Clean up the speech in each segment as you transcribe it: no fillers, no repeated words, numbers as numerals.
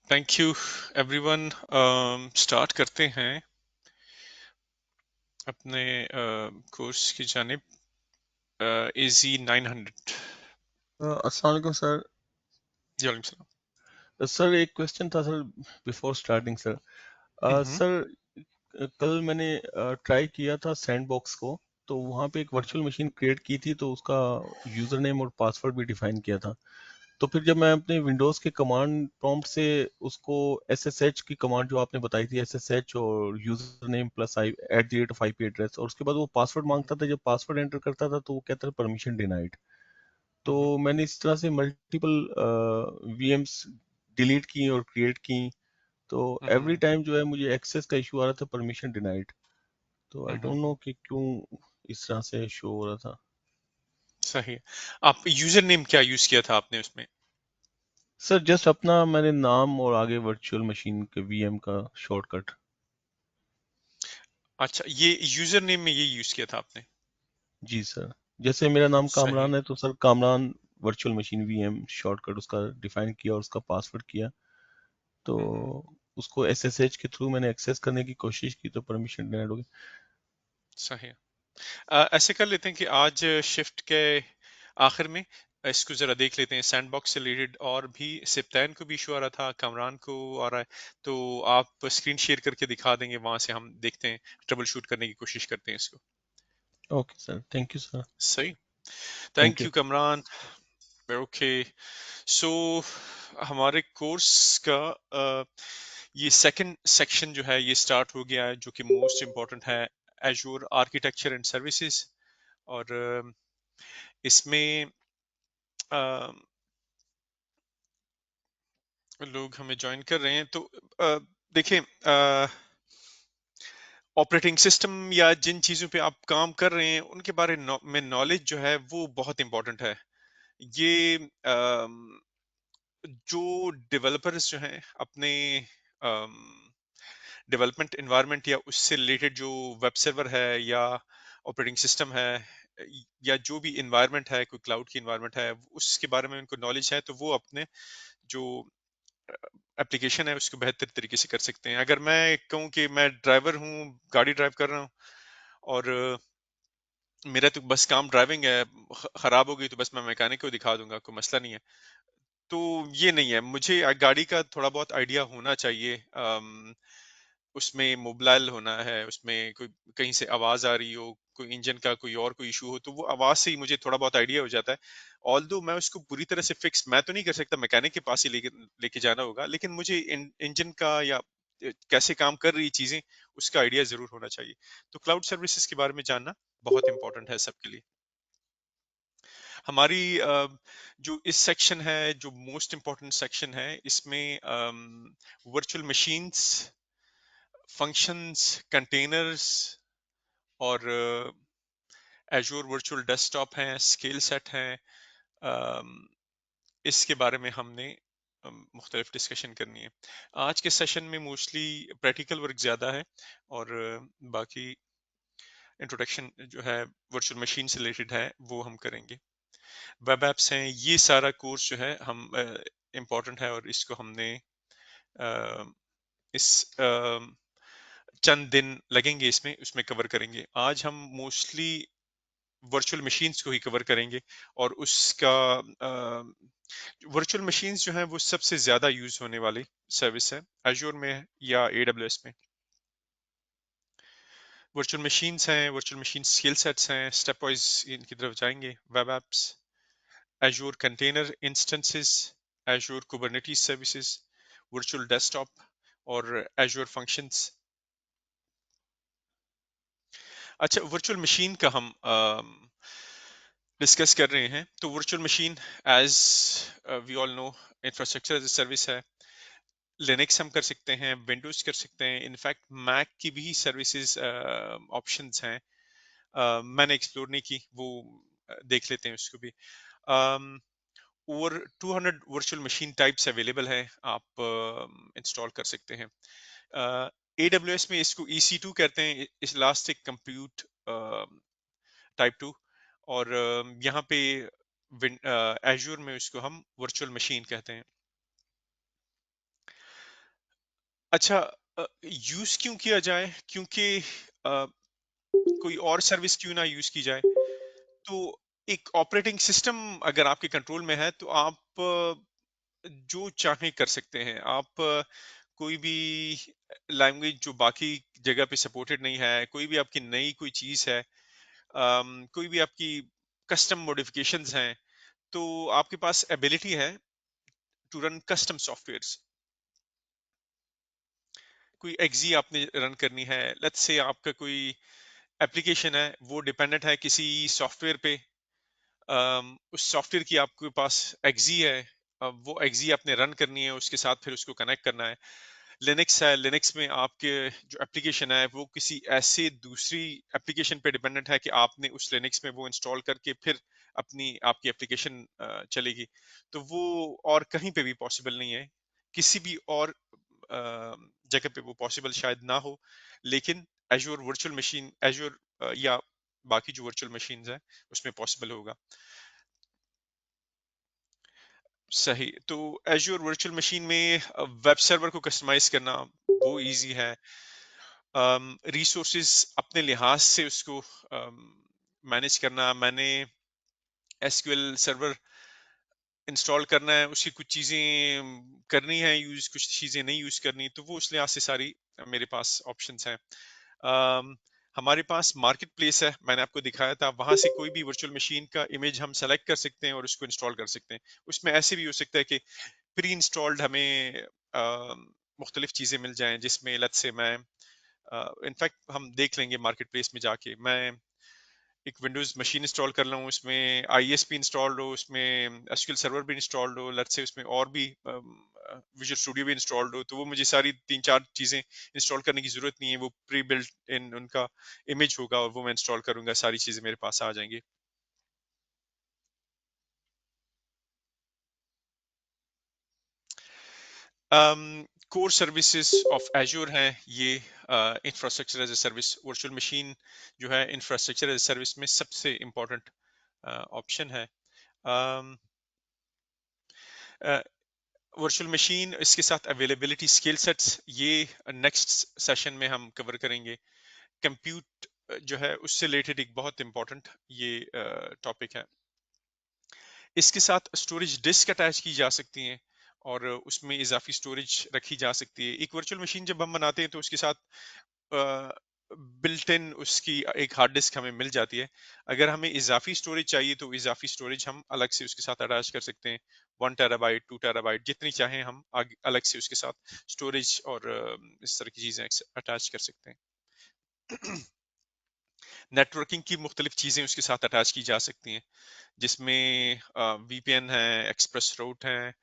Thank you everyone. Start करते हैं अपने कोर्स की जानिब। AZ 900। अस्सलाम वालेकुम सर। जी वालेकुम सलाम। सर एक क्वेश्चन था सर, बिफोर स्टार्टिंग सर। हम्म। सर, कल मैंने ट्राई किया था सैंडबॉक्स को, तो वहाँ पे एक हम्म। वर्चुअल मशीन क्रिएट की थी, तो उसका यूजर नेम और पासवर्ड भी डिफाइन किया था। तो फिर जब मैं अपने विंडोज के कमांड प्रॉम्प्ट से उसको SSH की कमांड जो आपने बताई थी, SSH और यूजर नेम प्लस आई @ IP एड्रेस, और उसके बाद वो पासवर्ड हम्म। मांगता था, जब पासवर्ड एंटर करता था तो वो कहता था परमिशन डिनाइड। तो हम्म। मैंने इस तरह से मल्टीपल VMs डिलीट की और क्रिएट की। तो एवरी हम्म। टाइम जो है मुझे एक्सेस का इशू आ रहा था, परमिशन डिनाइड। तो आई हम्म। डोंट नो कि क्यों इस तरह से शो हो रहा था। सही है। आप यूजर नेम क्या यूज किया था आपने उसमें? सर जस्ट अपना मैंने नाम और आगे वर्चुअल मशीन के VM का शॉर्टकट। अच्छा, ये यूजर नेम में ये यूज किया था आपने? जी सर, जैसे मेरा नाम सही। कामरान है तो sir Kamran virtual machine VM shortcut उसका डिफाइन किया और उसका पासवर्ड किया। तो हम्म। उसको SSH के थ्रू मैंने एक्सेस करने की कोशिश की तो परमिशन डिनाइड हो गई। सही है। ऐसे कर लेते हैं कि आज शिफ्ट के आखिर में इसको जरा देख लेते हैं। सैंडबॉक्स से रिलेटेड और भी सिप्तान को भी इशू आ रहा था, कामरान को आ रहा है। तो आप स्क्रीन शेयर करके दिखा देंगे, वहां से हम देखते हैं, ट्रबल शूट करने की कोशिश करते हैं इसको। Okay sir, thank you sir. सही। Thank thank you. You Kamran. Okay. So हमारे कोर्स का ये सेकंड सेक्शन जो है ये स्टार्ट हो गया है, जो कि मोस्ट इम्पोर्टेंट है, एजूर आर्किटेक्चर एंड सर्विसेज। और इसमें अ, लोग हमें ज्वाइन कर रहे हैं तो देखिए, ऑपरेटिंग सिस्टम या जिन चीज़ों पे आप काम कर रहे हैं उनके बारे में नॉलेज जो है वो बहुत इंपॉर्टेंट है। ये जो डेवलपर्स जो हैं अपने डेवलपमेंट एनवायरनमेंट या उससे रिलेटेड जो वेब सर्वर है या ऑपरेटिंग सिस्टम है या जो भी इन्वायरमेंट है, कोई क्लाउड की इन्वायरमेंट है, उसके बारे में उनको नॉलेज है, तो वो अपने जो एप्लीकेशन है उसको बेहतर तरीके से कर सकते हैं। अगर मैं कहूँ कि मैं ड्राइवर हूँ, गाड़ी ड्राइव कर रहा हूँ, और मेरा तो बस काम ड्राइविंग है, खराब हो गई तो बस मैं मैकेनिक को दिखा दूंगा, कोई मसला नहीं है। तो ये नहीं है, मुझे गाड़ी का थोड़ा बहुत आइडिया होना चाहिए। उसमें मोबाइल होना है, उसमें कोई कहीं से आवाज आ रही हो, कोई इंजन का कोई और कोई इशू हो, तो वो आवाज से ही मुझे थोड़ा बहुत आइडिया हो जाता है। ऑल्दो मैं उसको पूरी तरह से फिक्स मैं तो नहीं कर सकता, मैकेनिक के पास ही लेके लेके जाना होगा, लेकिन मुझे इंजन का या कैसे काम कर रही चीजें, उसका आइडिया जरूर होना चाहिए। तो क्लाउड सर्विसेज के बारे में जानना बहुत इंपॉर्टेंट है सबके लिए। हमारी जो इस सेक्शन है, जो मोस्ट इम्पोर्टेंट सेक्शन है, इसमें वर्चुअल मशीन्स, फंक्शंस, कंटेनर्स और एजूर वर्चुअल डेस्कटॉप हैं, स्केल सेट हैं। अम, इसके बारे में हमने मुख्तलिफ डिस्कशन करनी है। आज के सेशन में मोस्टली प्रैक्टिकल वर्क ज़्यादा है, और बाकी इंट्रोडक्शन जो है वर्चुअल मशीन से रिलेटेड है वो हम करेंगे। वेब एप्स हैं, ये सारा कोर्स जो है हम इम्पोर्टेंट है, और इसको हमने अ, इस चंद दिन लगेंगे इसमें, उसमें कवर करेंगे। आज हम मोस्टली वर्चुअल मशीन्स को ही कवर करेंगे, और उसका वर्चुअल मशीन्स जो हैं वो सबसे ज्यादा यूज होने वाली सर्विस है एजूर में या AWS में। वर्चुअल मशीन्स हैं, वर्चुअल मशीन स्किल सेट्स हैं, स्टेप वाइज इनकी तरफ जाएंगे। Web apps, Azure container instances, Azure Kubernetes services, virtual desktop और एजूर फंक्शंस। अच्छा, वर्चुअल मशीन का हम डिस्कस कर रहे हैं। तो virtual machine, as we all know, infrastructure as a service है। लिनक्स हम कर सकते हैं, विंडोज कर सकते हैं, इनफैक्ट मैक की भी सर्विसेज ऑप्शंस हैं। मैंने एक्सप्लोर नहीं की, वो देख लेते हैं उसको भी। Over 200 virtual machine types available हैं, आप इंस्टॉल कर सकते हैं। AWS में इसको EC2 कहते हैं, इस इलास्टिक कंप्यूट टाइप 2। और यहाँ पे एजूर में इसको हम वर्चुअल मशीन कहते हैं। अच्छा, यूज क्यों किया जाए? क्योंकि अ, कोई और सर्विस क्यों ना यूज की जाए? तो एक ऑपरेटिंग सिस्टम अगर आपके कंट्रोल में है तो आप जो चाहें कर सकते हैं। आप कोई भी लैंग्वेज जो बाकी जगह पे सपोर्टेड नहीं है, कोई भी आपकी नई कोई चीज है, कोई भी आपकी कस्टम मॉडिफिकेशंस हैं, तो आपके पास एबिलिटी है टू रन कस्टम सॉफ्टवेयर्स। कोई एक्जी आपने रन करनी है, लेट्स से आपका कोई एप्लीकेशन है वो डिपेंडेंट है किसी सॉफ्टवेयर पे, उस सॉफ्टवेयर की आपके पास एक्जी है, अब वो एक्जी आपने रन करनी है, उसके साथ फिर उसको कनेक्ट करना है। लिनक्स है, लिनक्स में आपके जो एप्लीकेशन है वो किसी ऐसे दूसरी एप्लीकेशन पे डिपेंडेंट है कि आपने उस लिनक्स में वो इंस्टॉल करके फिर अपनी आपकी एप्लीकेशन चलेगी। तो वो और कहीं पे भी पॉसिबल नहीं है, किसी भी और जगह पे वो पॉसिबल शायद ना हो, लेकिन एजूर वर्चुअल मशीन, एजूर या बाकी जो वर्चुअल मशीन है उसमें पॉसिबल होगा। सही। तो एजूर वर्चुअल मशीन में वेब सर्वर को कस्टमाइज करना वो इजी है। रिसोर्सेज अपने लिहाज से उसको मैनेज करना, मैंने एसक्यूएल सर्वर इंस्टॉल करना है, उसकी कुछ चीजें करनी है यूज, कुछ चीजें नहीं यूज करनी, तो वो उस लिहाज से सारी मेरे पास ऑप्शंस हैं। अम, हमारे पास मार्केट प्लेस है, मैंने आपको दिखाया था, वहां से कोई भी वर्चुअल मशीन का इमेज हम सेलेक्ट कर सकते हैं और उसको इंस्टॉल कर सकते हैं। उसमें ऐसे भी हो सकता है कि प्री इंस्टॉल्ड हमें मुख्तलिफ चीजें मिल जाएं, जिसमें लेट्स से मैं इनफैक्ट हम देख लेंगे मार्केट प्लेस में जाके, मैं एक विंडोज मशीन इंस्टॉल कर लूँ, उसमें आईएसपी इंस्टॉल्ड हो, उसमें एसक्यूएल सर्वर भी इंस्टॉल्ड हो, लेट्स से उसमें और भी विजुअल स्टूडियो भी इंस्टॉल्ड हो, तो वो मुझे सारी तीन चार चीजें इंस्टॉल करने की जरूरत नहीं है, वो प्री बिल्ट इन उनका इमेज होगा और वो मैं इंस्टॉल करूंगा, सारी चीजें मेरे पास आ जाएंगी। कोर सर्विसेज ऑफ एज्योर हैं ये, infrastructure as a service virtual machine जो है इंफ्रास्ट्रक्चर एज ए सर्विस में सबसे इम्पोर्टेंट ऑप्शन है। वर्चुअल मशीन, इसके साथ अवेलेबिलिटी स्किल सेट्स, ये नेक्स्ट सेशन में हम कवर करेंगे। कंप्यूट जो है उससे रिलेटेड एक बहुत इंपॉर्टेंट ये टॉपिक है। इसके साथ स्टोरेज डिस्क अटैच की जा सकती हैं और उसमें इजाफी स्टोरेज रखी जा सकती है। एक वर्चुअल मशीन जब हम बनाते हैं तो उसके साथ बिल्ट इन उसकी एक हार्ड डिस्क हमें मिल जाती है। अगर हमें इजाफी स्टोरेज चाहिए तो इजाफी स्टोरेज हम अलग से उसके साथ अटैच कर सकते हैं, 1 टेराबाइट 2 टेराबाइट जितनी चाहें हम आगे अलग से उसके साथ स्टोरेज और इस तरह की चीजें अटैच कर सकते हैं। नेटवर्किंग की मुख्तलिफ चीजें उसके साथ अटैच की जा सकती हैं, जिसमें वीपीएन है, एक्सप्रेस रूट है,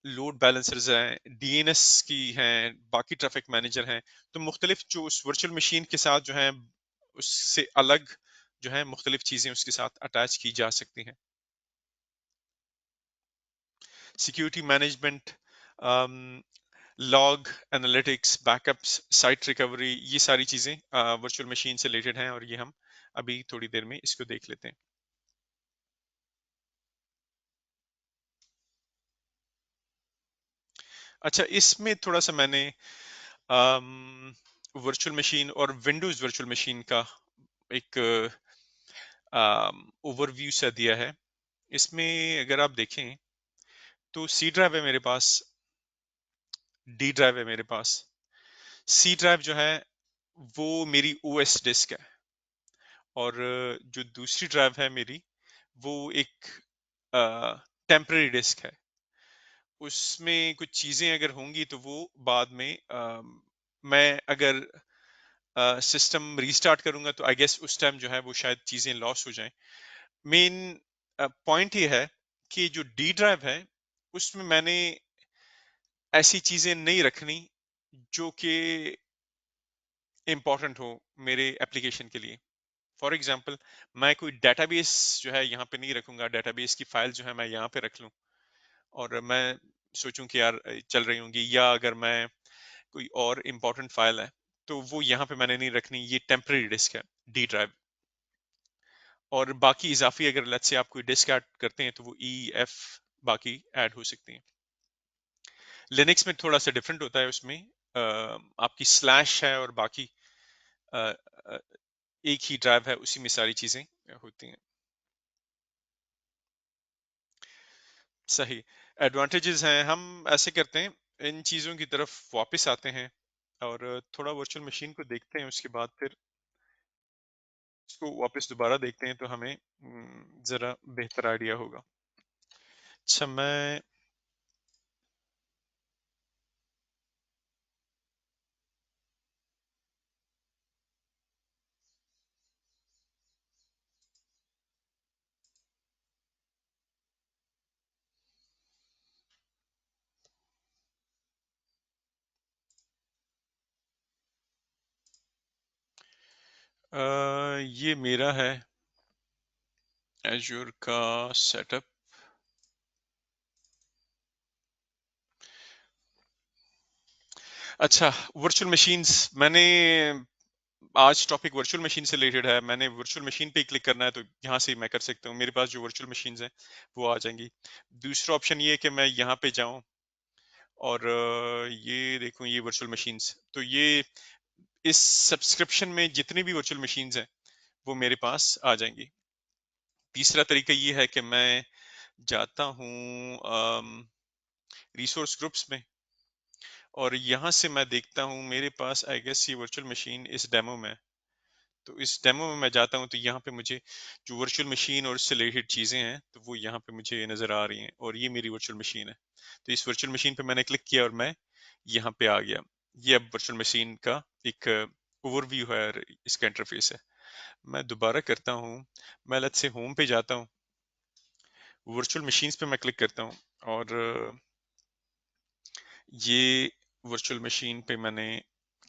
लोड बैलेंसर्स हैं, डीएनएस की हैं, बाकी ट्रैफिक मैनेजर हैं। तो मुख्तलिफ जो उस वर्चुअल मशीन के साथ जो है उससे अलग जो है मुख्तलिफ चीजें उसके साथ अटैच की जा सकती हैं। Security management, log analytics, backups, site recovery, ये सारी चीजें वर्चुअल मशीन से रिलेटेड हैं और ये हम अभी थोड़ी देर में इसको देख लेते हैं। अच्छा, इसमें थोड़ा सा मैंने वर्चुअल मशीन और विंडोज वर्चुअल मशीन का एक ओवरव्यू सा दिया है। इसमें अगर आप देखें तो सी ड्राइव है मेरे पास, डी ड्राइव है मेरे पास। सी ड्राइव जो है वो मेरी ओएस डिस्क है, और जो दूसरी ड्राइव है मेरी वो एक टेम्पररी डिस्क है। उसमें कुछ चीजें अगर होंगी तो वो बाद में मैं अगर सिस्टम रीस्टार्ट करूंगा तो आई गेस उस टाइम जो है वो शायद चीजें लॉस हो जाएं। मेन पॉइंट ये है कि जो डी ड्राइव है उसमें मैंने ऐसी चीजें नहीं रखनी जो कि इम्पोर्टेंट हो मेरे एप्लीकेशन के लिए। फॉर एग्जाम्पल, मैं कोई डेटाबेस जो है यहाँ पे नहीं रखूंगा, डेटाबेस की फाइल जो है मैं यहाँ पे रख लूँ और मैं सोचूं कि यार चल रही होंगी, या अगर मैं कोई और इम्पोर्टेंट फाइल है तो वो यहाँ पे मैंने नहीं रखनी, ये टेम्पररी डिस्क है डी ड्राइव। और बाकी इजाफी अगर लेट्स से आप कोई डिस्क ऐड करते हैं तो वो ई एफ बाकी ऐड हो सकती हैं। लिनक्स में थोड़ा सा डिफरेंट होता है उसमें, आपकी स्लैश है और बाकी अ, अ, एक ही ड्राइव है, उसी में सारी चीजें होती हैं। सही। एडवांटेजेस हैं, हम ऐसे करते हैं, इन चीजों की तरफ वापस आते हैं और थोड़ा वर्चुअल मशीन को देखते हैं, उसके बाद फिर इसको वापस दोबारा देखते हैं तो हमें जरा बेहतर आइडिया होगा। अच्छा, मैं ये मेरा है एजूर का सेटअप। अच्छा, वर्चुअल मशीन्स, मैंने आज टॉपिक वर्चुअल मशीन से रिलेटेड है, मैंने वर्चुअल मशीन पे क्लिक करना है तो यहाँ से मैं कर सकता हूँ, मेरे पास जो वर्चुअल मशीन्स हैं वो आ जाएंगी। दूसरा ऑप्शन ये है कि मैं यहाँ पे जाऊँ और ये देखूँ ये वर्चुअल मशीन्स, तो ये इस सब्सक्रिप्शन में जितनी भी वर्चुअल मशीन्स हैं वो मेरे पास आ जाएंगी। तीसरा तरीका ये है कि मैं जाता हूँ रिसोर्स ग्रुप्स में और यहाँ से मैं देखता हूँ मेरे पास आई गेस ये वर्चुअल मशीन इस डेमो में, तो इस डेमो में मैं जाता हूँ तो यहाँ पे मुझे जो वर्चुअल मशीन और इससे रिलेटेड चीजें हैं तो वो यहाँ पे मुझे नजर आ रही हैं और ये मेरी वर्चुअल मशीन है। तो इस वर्चुअल मशीन पे मैंने क्लिक किया और मैं यहाँ पे आ गया। ये अब वर्चुअल मशीन का एक ओवरव्यू है और इसका इंटरफेस है। मैं दोबारा करता हूँ, मैं लेट्स से होम पे जाता हूँ, वर्चुअल मशीन्स पे मैं क्लिक करता हूँ और ये वर्चुअल मशीन पे मैंने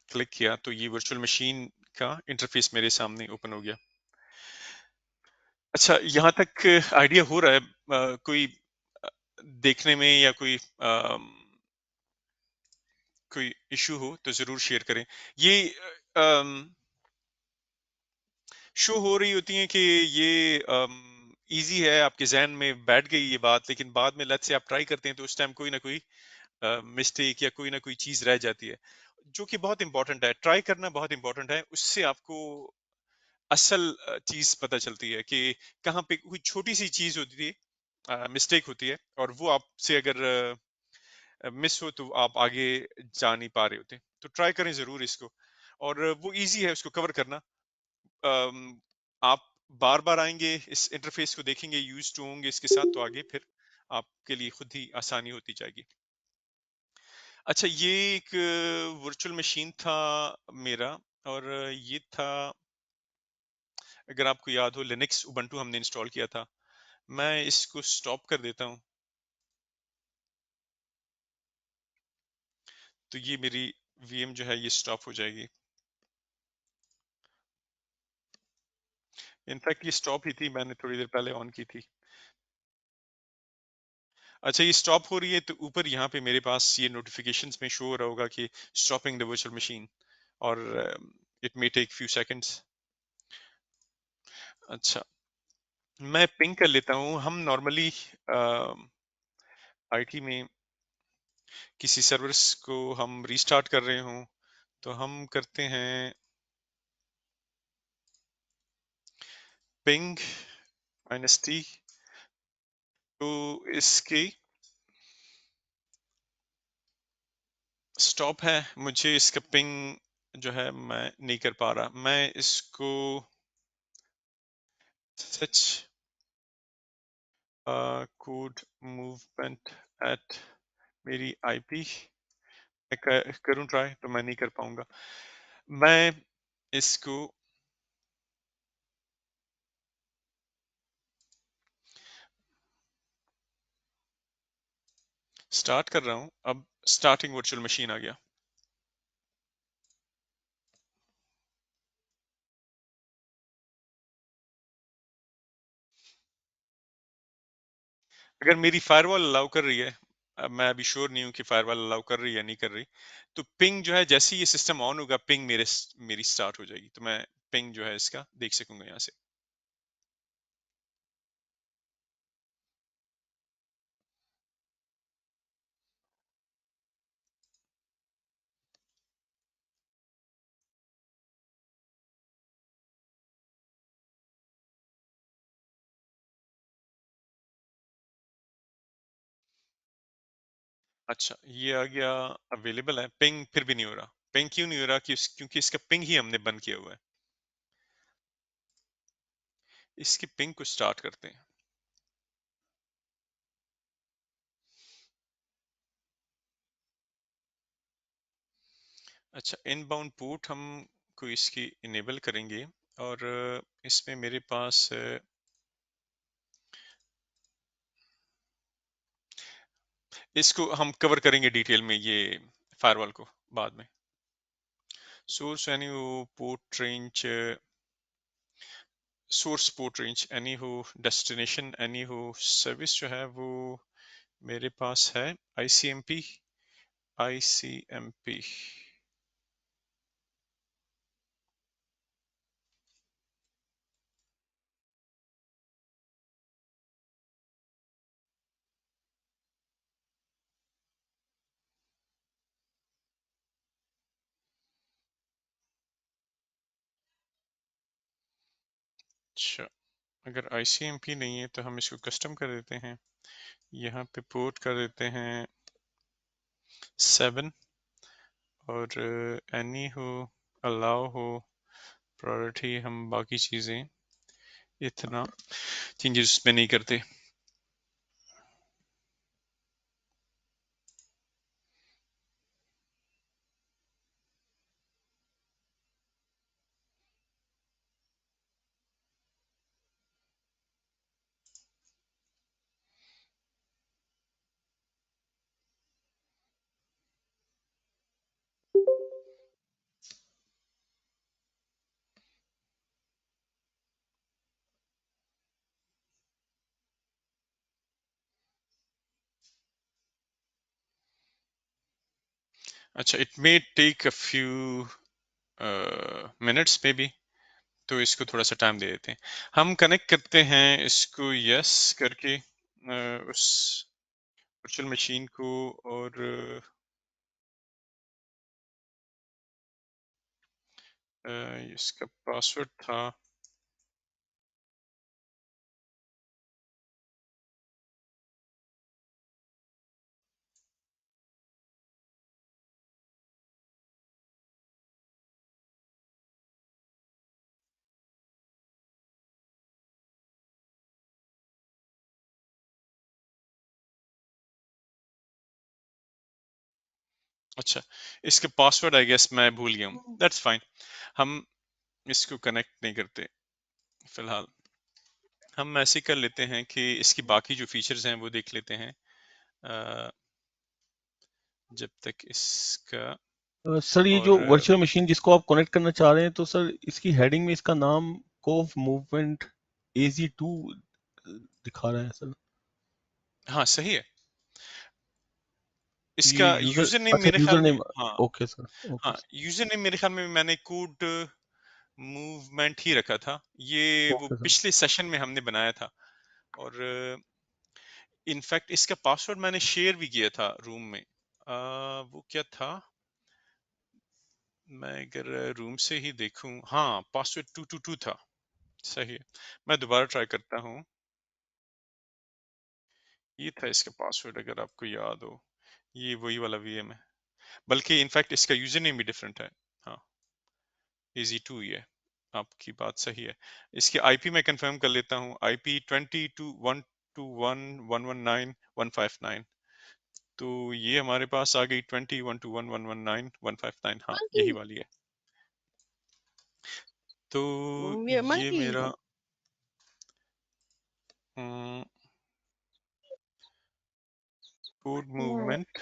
क्लिक किया तो ये वर्चुअल मशीन का इंटरफेस मेरे सामने ओपन हो गया। अच्छा, यहाँ तक आइडिया हो रहा है? कोई अ, देखने में या कोई इशू हो तो जरूर शेयर करें। ये शो हो रही होती है कि ये इजी है, आपके जहन में बैठ गई ये बात, लेकिन बाद में लत से आप ट्राई करते हैं तो उस टाइम कोई ना कोई मिस्टेक या कोई ना कोई चीज रह जाती है, जो कि बहुत इंपॉर्टेंट है। ट्राई करना बहुत इंपॉर्टेंट है, उससे आपको असल चीज पता चलती है कि कहाँ पे कोई छोटी सी चीज होती थी, मिस्टेक होती है और वो आपसे अगर मिस हो तो आप आगे जा नहीं पा रहे होते। तो ट्राई करें जरूर इसको, और वो इजी है उसको कवर करना। अम, आप बार बार आएंगे इस इंटरफेस को देखेंगे, यूज टू होंगे इसके साथ, तो आगे फिर आपके लिए खुद ही आसानी होती जाएगी। अच्छा, ये एक वर्चुअल मशीन था मेरा, और ये था, अगर आपको याद हो, लिनक्स उबंटू हमने इंस्टॉल किया था। मैं इसको स्टॉप कर देता हूँ तो ये मेरी वीएम जो है ये स्टॉप हो जाएगी। इनफैक्ट ये स्टॉप ही थी, मैंने थोड़ी देर पहले ऑन की थी। अच्छा, ये स्टॉप हो रही है तो ऊपर यहाँ पे मेरे पास ये नोटिफिकेशंस में शो हो रहा होगा कि स्टॉपिंग द वर्चुअल मशीन, और it may take few seconds. अच्छा, मैं पिंग कर लेता हूँ। हम नॉर्मली आईटी में किसी सर्वर्स को हम रीस्टार्ट कर रहे हों तो हम करते हैं पिंग -t। तो इसकी स्टॉप है, मुझे इसका पिंग जो है मैं नहीं कर पा रहा, मैं इसको सच कोड मूवमेंट एट मेरी आईपी करूं ट्राई तो मैं नहीं कर पाऊंगा। मैं इसको स्टार्ट कर रहा हूं, अब स्टार्टिंग वर्चुअल मशीन आ गया। अगर मेरी फायरवॉल अलाउ कर रही है, अब मैं अभी श्योर नहीं हूं कि फायरवॉल अलाउ कर रही है या नहीं कर रही, तो पिंग जो है जैसे ही ये सिस्टम ऑन होगा पिंग मेरी स्टार्ट हो जाएगी, तो मैं पिंग जो है इसका देख सकूंगा यहाँ से। अच्छा, ये आ गया अवेलेबल है, पिंग फिर भी नहीं हो रहा। पिंग क्यों नहीं हो रहा? क्योंकि इसका पिंग ही हमने बंद किया हुआ है। इसकी पिंग को स्टार्ट करते हैं। अच्छा, इनबाउंड पोर्ट हम को इसकी इनेबल करेंगे, और इसमें मेरे पास इसको हम कवर करेंगे डिटेल में, ये फायरवॉल को बाद में। सोर्स एनी हो, port range, source port range any हो, डेस्टिनेशन एनी हो, सर्विस जो है वो मेरे पास है आईसीएमपी। आईसीएमपी अच्छा, अगर आईसीएमपी नहीं है तो हम इसको कस्टम कर देते हैं। यहाँ पे पोर्ट कर देते हैं 7, और एनी हो, अलाउ हो, प्रायोरिटी, हम बाकी चीज़ें इतना चेंजेस में नहीं करते। अच्छा, it may take a few minutes पे भी, तो इसको थोड़ा सा टाइम दे देते हैं। हम कनेक्ट करते हैं इसको यस करके उस वर्चुअल मशीन को, और इसका पासवर्ड था। अच्छा, इसका पासवर्ड आई गेस मैं भूल गया हूँ, दैट्स फाइन। हम इसको कनेक्ट नहीं करते फिलहाल। हम ऐसे कर लेते हैं कि इसकी बाकी जो फीचर्स हैं वो देख लेते हैं, अ, जब तक इसका। सर ये जो और वर्चुअल मशीन जिसको आप कनेक्ट करना चाह रहे हैं, तो सर इसकी हेडिंग में इसका नाम कोव मूवमेंट AZ2 दिखा रहा है सर। हाँ, सही है। ये इसका यूजर, यूजर नेम अच्छा मेरे ख्याल यूजर में, नेम। हाँ, ओके सर, ओके हाँ, सर, यूजर नेम मेरे ख्याल में मैंने कोड मूवमेंट ही रखा था। ये वो ओके सर। पिछले सेशन में हमने बनाया था, और इनफैक्ट इसका पासवर्ड मैंने शेयर भी किया था रूम में। वो क्या था? मैं अगर रूम से ही देखूं, हाँ, पासवर्ड 222 था। सही है। मैं दोबारा ट्राई करता हूँ। ये था इसका पासवर्ड, अगर आपको याद हो। ये वही वाला वीएम है, बल्कि इनफैक्ट इसका यूजर नेम भी डिफरेंट है। हाँ, AZ2 ही है। आपकी बात सही है। इसकी आईपी मैं कंफर्म कर लेता हूँ। आईपी 202121119159। तो ये हमारे पास आ गई 202121119159। हाँ, कौन यही सी? वाली है। तो ये मन ये की। मेरा कोड हम्म, मूवमेंट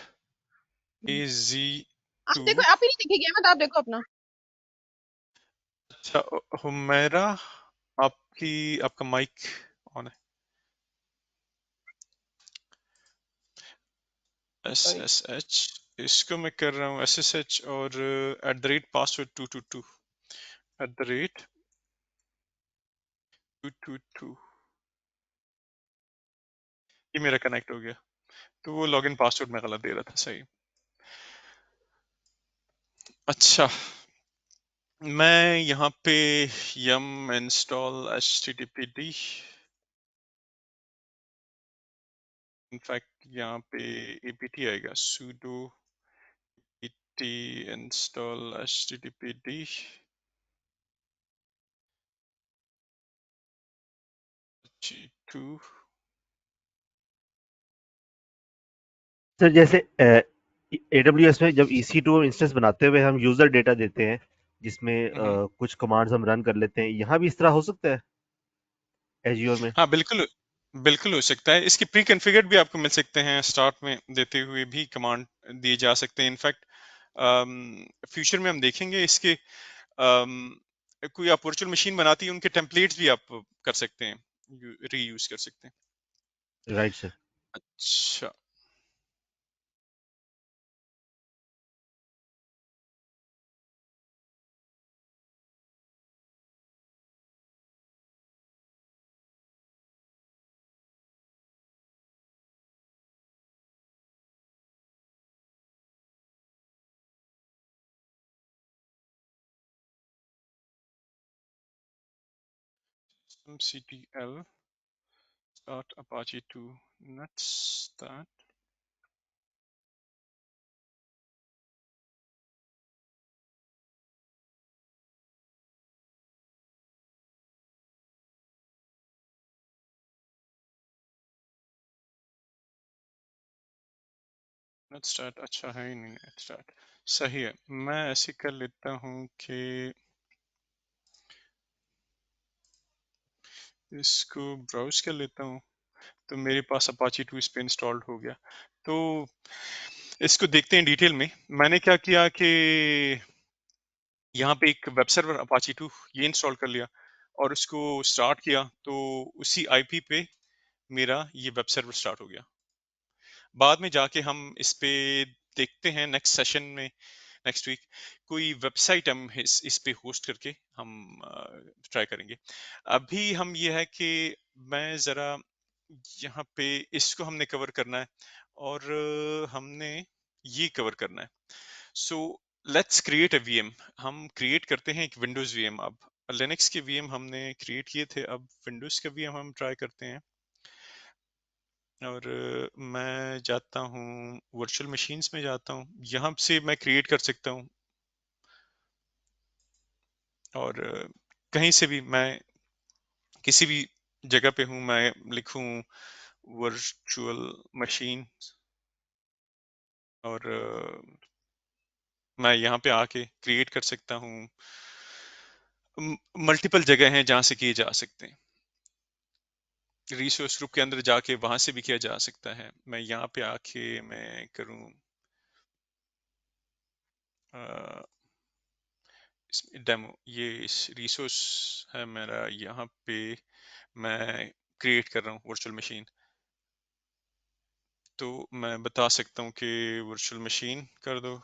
AZ2। आप देखो, आप ही नहीं दिखेगी अहमद, आप देखो अपना। अच्छा, हुमैरा, आपका माइक ऑन है। सॉरी। SSH, इसको मैं कर रहा हूँ SSH, और @password 222, @222। ये मेरा कनेक्ट हो गया। तो वो लॉगिन पासवर्ड मैं गलत दे रहा था, सही। अच्छा, मैं यहाँ पे yum install httpd, इनफैक्ट यहाँ पे apt आएगा, sudo apt install httpd g2। Sir जैसे AWS में जब EC2 इंस्टेंस बनाते हुए हम यूजर डेटा देते हैं जिसमें कुछ कमांड्स हम रन कर लेते हैं, यहाँ भी इस तरह हो सकता है एज्योर में? हाँ बिल्कुल, बिल्कुल हो सकता है। इसके प्री कॉन्फ़िगर्ड भी आपको मिल सकते हैं, स्टार्ट में देते हुए भी कमांड दिए जा सकते हैं। इनफैक्ट फ्यूचर में हम देखेंगे इसके कोई आप वर्चुअल मशीन बनाती है उनके टेम्पलेट्स भी आप कर सकते हैं, रीयूज कर सकते हैं। Right sir. अच्छा, ctl start apache 2 let's start। अच्छा है ही नहीं, स्टार्ट सही है। मैं ऐसे कर लेता हूँ कि इसको ब्राउज कर लेता हूँ, तो मेरे पास अपाची 2 इस पे इंस्टॉल्ड हो गया। तो इसको देखते हैं डिटेल में। मैंने क्या किया कि यहाँ पे एक वेब सर्वर अपाची 2 ये इंस्टॉल कर लिया और उसको स्टार्ट किया, तो उसी आईपी पे मेरा ये वेब सर्वर स्टार्ट हो गया। बाद में जाके हम इस पे देखते हैं नेक्स्ट सेशन में, नेक्स्ट वीक कोई वेबसाइट हम इस पे होस्ट करके हम ट्राई करेंगे। अभी हम ये है कि मैं जरा यहाँ पे इसको हमने कवर करना है और हमने ये कवर करना है। So let's create a VM. हम क्रिएट करते हैं एक विंडोज वीएम। अब लिनक्स के वीएम हमने क्रिएट किए थे, अब विंडोज का वीएम हम ट्राई करते हैं। और मैं जाता हूँ वर्चुअल मशीन्स में जाता हूँ, यहाँ से मैं क्रिएट कर सकता हूँ और कहीं से भी मैं किसी भी जगह पे हूँ मैं लिखूँ वर्चुअल मशीन और मैं यहाँ पे आके क्रिएट कर सकता हूँ। मल्टीपल जगह हैं जहाँ से किए जा सकते हैं। रिसोर्स ग्रुप के अंदर जाके वहां से भी किया जा सकता है। मैं यहाँ पे आके मैं करूँ डेमो, ये रिसोर्स है मेरा, यहाँ पे मैं क्रिएट कर रहा हूँ वर्चुअल मशीन। तो मैं बता सकता हूँ कि वर्चुअल मशीन कर दो।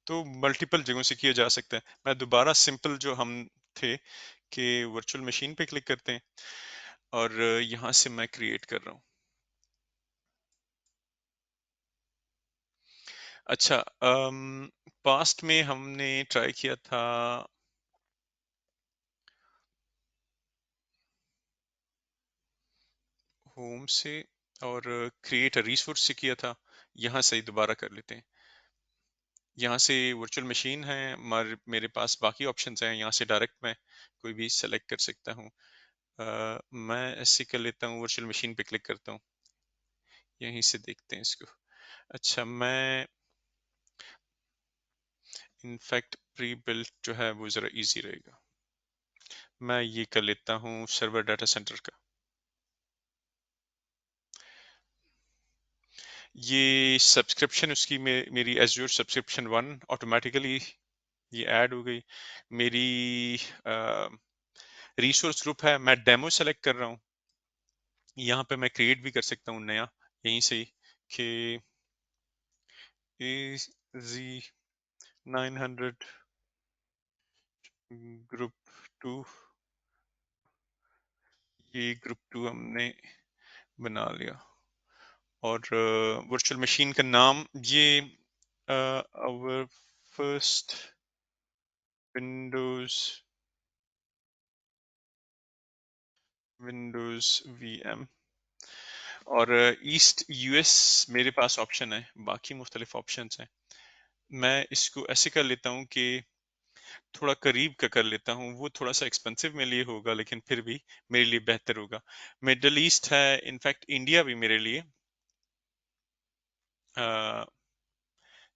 तो मल्टीपल जगहों से किया जा सकता है। मैं दोबारा सिंपल जो हम थे कि वर्चुअल मशीन पे क्लिक करते हैं और यहाँ से मैं क्रिएट कर रहा हूँ। अच्छा, पास्ट में हमने ट्राई किया था होम से और क्रिएट अ रिसोर्स से किया था। यहाँ से ही दोबारा कर लेते हैं। यहाँ से वर्चुअल मशीन है, मेरे पास बाकी ऑप्शंस हैं। यहाँ से डायरेक्ट मैं कोई भी सेलेक्ट कर सकता हूँ। मैं ऐसे कर लेता हूँ, वर्चुअल मशीन पे क्लिक करता हूँ, यहीं से देखते हैं इसको। अच्छा, मैं इनफैक्ट प्री बिल्ट जो है वो ज़रा इजी रहेगा। मैं ये कर लेता हूँ सर्वर डाटा सेंटर का। ये सब्सक्रिप्शन उसकी मेरी एज्योर सब्सक्रिप्शन 1 ऑटोमेटिकली ये ऐड हो गई। मेरी रिसोर्स ग्रुप है, मैं डेमो सेलेक्ट कर रहा हूँ। यहाँ पे मैं क्रिएट भी कर सकता हूँ नया यहीं से कि AZ900 ग्रुप 2, ये ग्रुप 2 हमने बना लिया और वर्चुअल मशीन का नाम ये our first Windows Windows VM और ईस्ट यूएस मेरे पास ऑप्शन है, बाकी मुख्तलिफ ऑप्शंस हैं। मैं इसको ऐसे कर लेता हूँ कि थोड़ा करीब का कर लेता हूँ, वो थोड़ा सा एक्सपेंसिव मेरे लिए होगा लेकिन फिर भी मेरे लिए बेहतर होगा। मिडल ईस्ट है, इनफैक्ट इंडिया भी मेरे लिए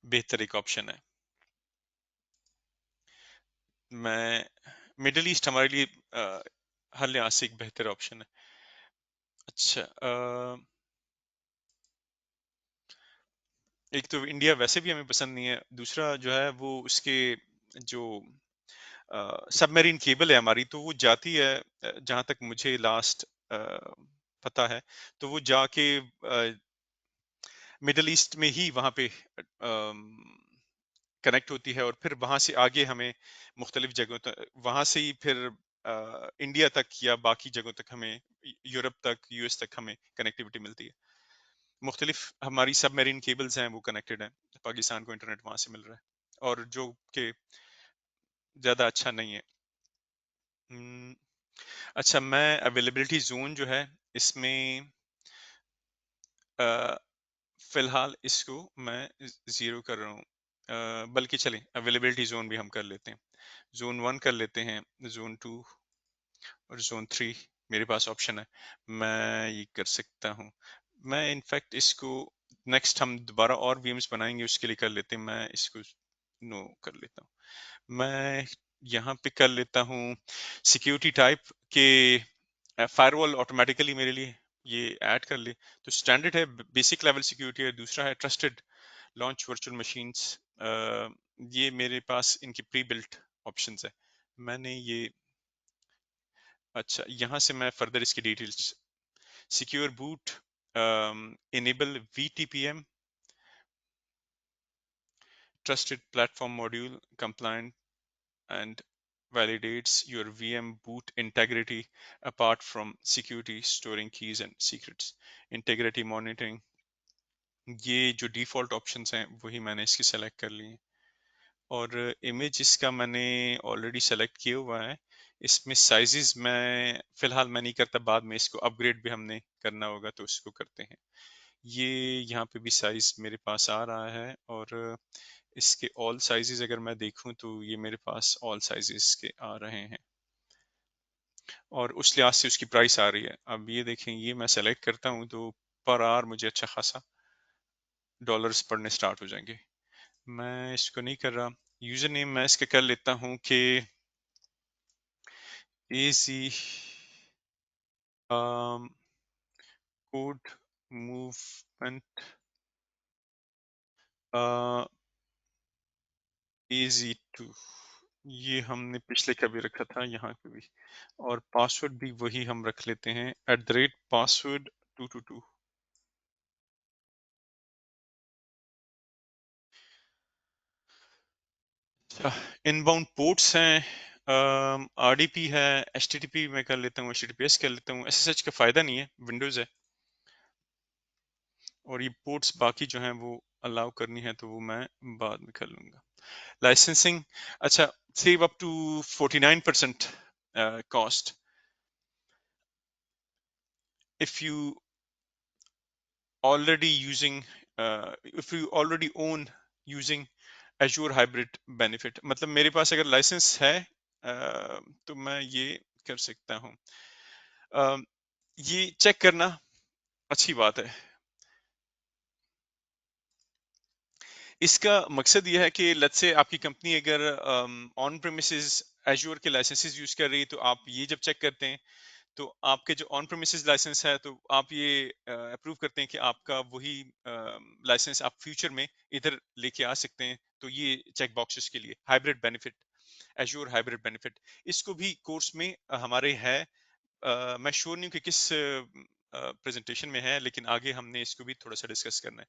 बेहतर एक ऑप्शन है। मैं मिडल ईस्ट हमारे लिए हर लिहाज से एक बेहतर ऑप्शन है। अच्छा, एक तो इंडिया वैसे भी हमें पसंद नहीं है, दूसरा जो है वो उसके जो सबमरीन केबल है हमारी, तो वो जाती है जहां तक मुझे लास्ट पता है, तो वो जाके मिडल ईस्ट में ही वहां पे कनेक्ट होती है और फिर वहां से आगे हमें मुख्तलिफ जगहों तक, वहां से ही फिर इंडिया तक या बाकी जगहों तक हमें, यूरोप तक, यूएस तक हमें कनेक्टिविटी मिलती है। मुख्तलिफ हमारी सबमरीन केबल्स हैं वो कनेक्टेड हैं, पाकिस्तान को इंटरनेट वहां से मिल रहा है और जो कि ज्यादा अच्छा नहीं है। हम्म, अच्छा, मैं अवेलेबिलिटी जोन जो है इसमें फिलहाल इसको मैं 0 कर रहा हूँ, बल्कि चलें अवेलेबिलिटी जोन भी हम कर लेते हैं। जोन 1 कर लेते हैं, जोन 2 और जोन 3 मेरे पास ऑप्शन है, मैं ये कर सकता हूँ। मैं इनफैक्ट इसको नेक्स्ट हम दोबारा और वीएम्स बनाएंगे उसके लिए कर लेते हैं, मैं इसको नो कर लेता हूँ। मैं यहाँ पे कर लेता हूँ सिक्योरिटी टाइप के फायरवॉल, ऑटोमेटिकली मेरे लिए ये ऐड कर ले। तो स्टैंडर्ड है बेसिक लेवल सिक्योरिटी है, दूसरा है ट्रस्टेड लॉन्च वर्चुअल मशीन्स। ये मेरे पास इनकी प्री बिल्ट ऑप्शंस है, मैंने ये, अच्छा यहाँ से मैं फर्दर इसकी details, secure boot, enable VTPM, trusted platform module, compliant and validates your VM boot integrity apart from security, storing keys and secrets. Integrity monitoring, ये जो डिफॉल्ट ऑप्शंस हैं वही मैंने इसकी सेलेक्ट कर ली हैं और इमेज इसका मैंने ऑलरेडी सेलेक्ट किया हुआ है। इसमें साइजेस मैं फिलहाल मैं नहीं करता, बाद में इसको अपग्रेड भी हमने करना होगा तो उसको करते हैं। ये यहाँ पे भी साइज मेरे पास आ रहा है और इसके ऑल साइजेस अगर मैं देखूं तो ये मेरे पास ऑल साइजेस के आ रहे हैं और उस लिहाज से उसकी प्राइस आ रही है। अब ये देखें, ये मैं सेलेक्ट करता हूँ तो पर आवर मुझे अच्छा खासा डॉलर्स पड़ने स्टार्ट हो जाएंगे। मैं इसको नहीं कर रहा, यूजर नेम मैं इसका कर लेता हूँ कि एसी कोड मूवमेंट AZ2, ये हमने पिछले कभी रखा था यहाँ पे भी, और पासवर्ड भी वही हम रख लेते हैं @password 222। इनबाउंड पोर्ट्स हैं, RDP है, HTTP मैं कर लेता हूँ, HTTPS कर लेता हूँ, SSH का फायदा नहीं है, विंडोज है। और ये पोर्ट्स बाकी जो हैं वो अलाउ करनी है तो वो मैं बाद में कर लूंगा। लाइसेंसिंग, अच्छा, save up to 49% cost if you already using if you already own using Azure Hybrid Benefit, मतलब मेरे पास अगर लाइसेंस है तो मैं ये कर सकता हूँ। ये चेक करना अच्छी बात है। इसका मकसद ये है कि लेट्स से आपकी कंपनी अगर ऑन प्रेमिसेस एज्योर के लाइसेंसेस यूज कर रही है, तो आप ये जब चेक करते हैं तो आपके जो ऑन प्रेमिसेस लाइसेंस है तो आप ये अप्रूव करते हैं कि आपका वही लाइसेंस आप फ्यूचर में इधर लेके आ सकते हैं। तो ये चेक बॉक्सेस के लिए hybrid benefit, azure hybrid benefit, इसको भी कोर्स में हमारे है। मैं श्योर नहीं हूँ कि किस प्रेजेंटेशन में है, लेकिन आगे हमने इसको भी थोड़ा सा डिस्कस करना है।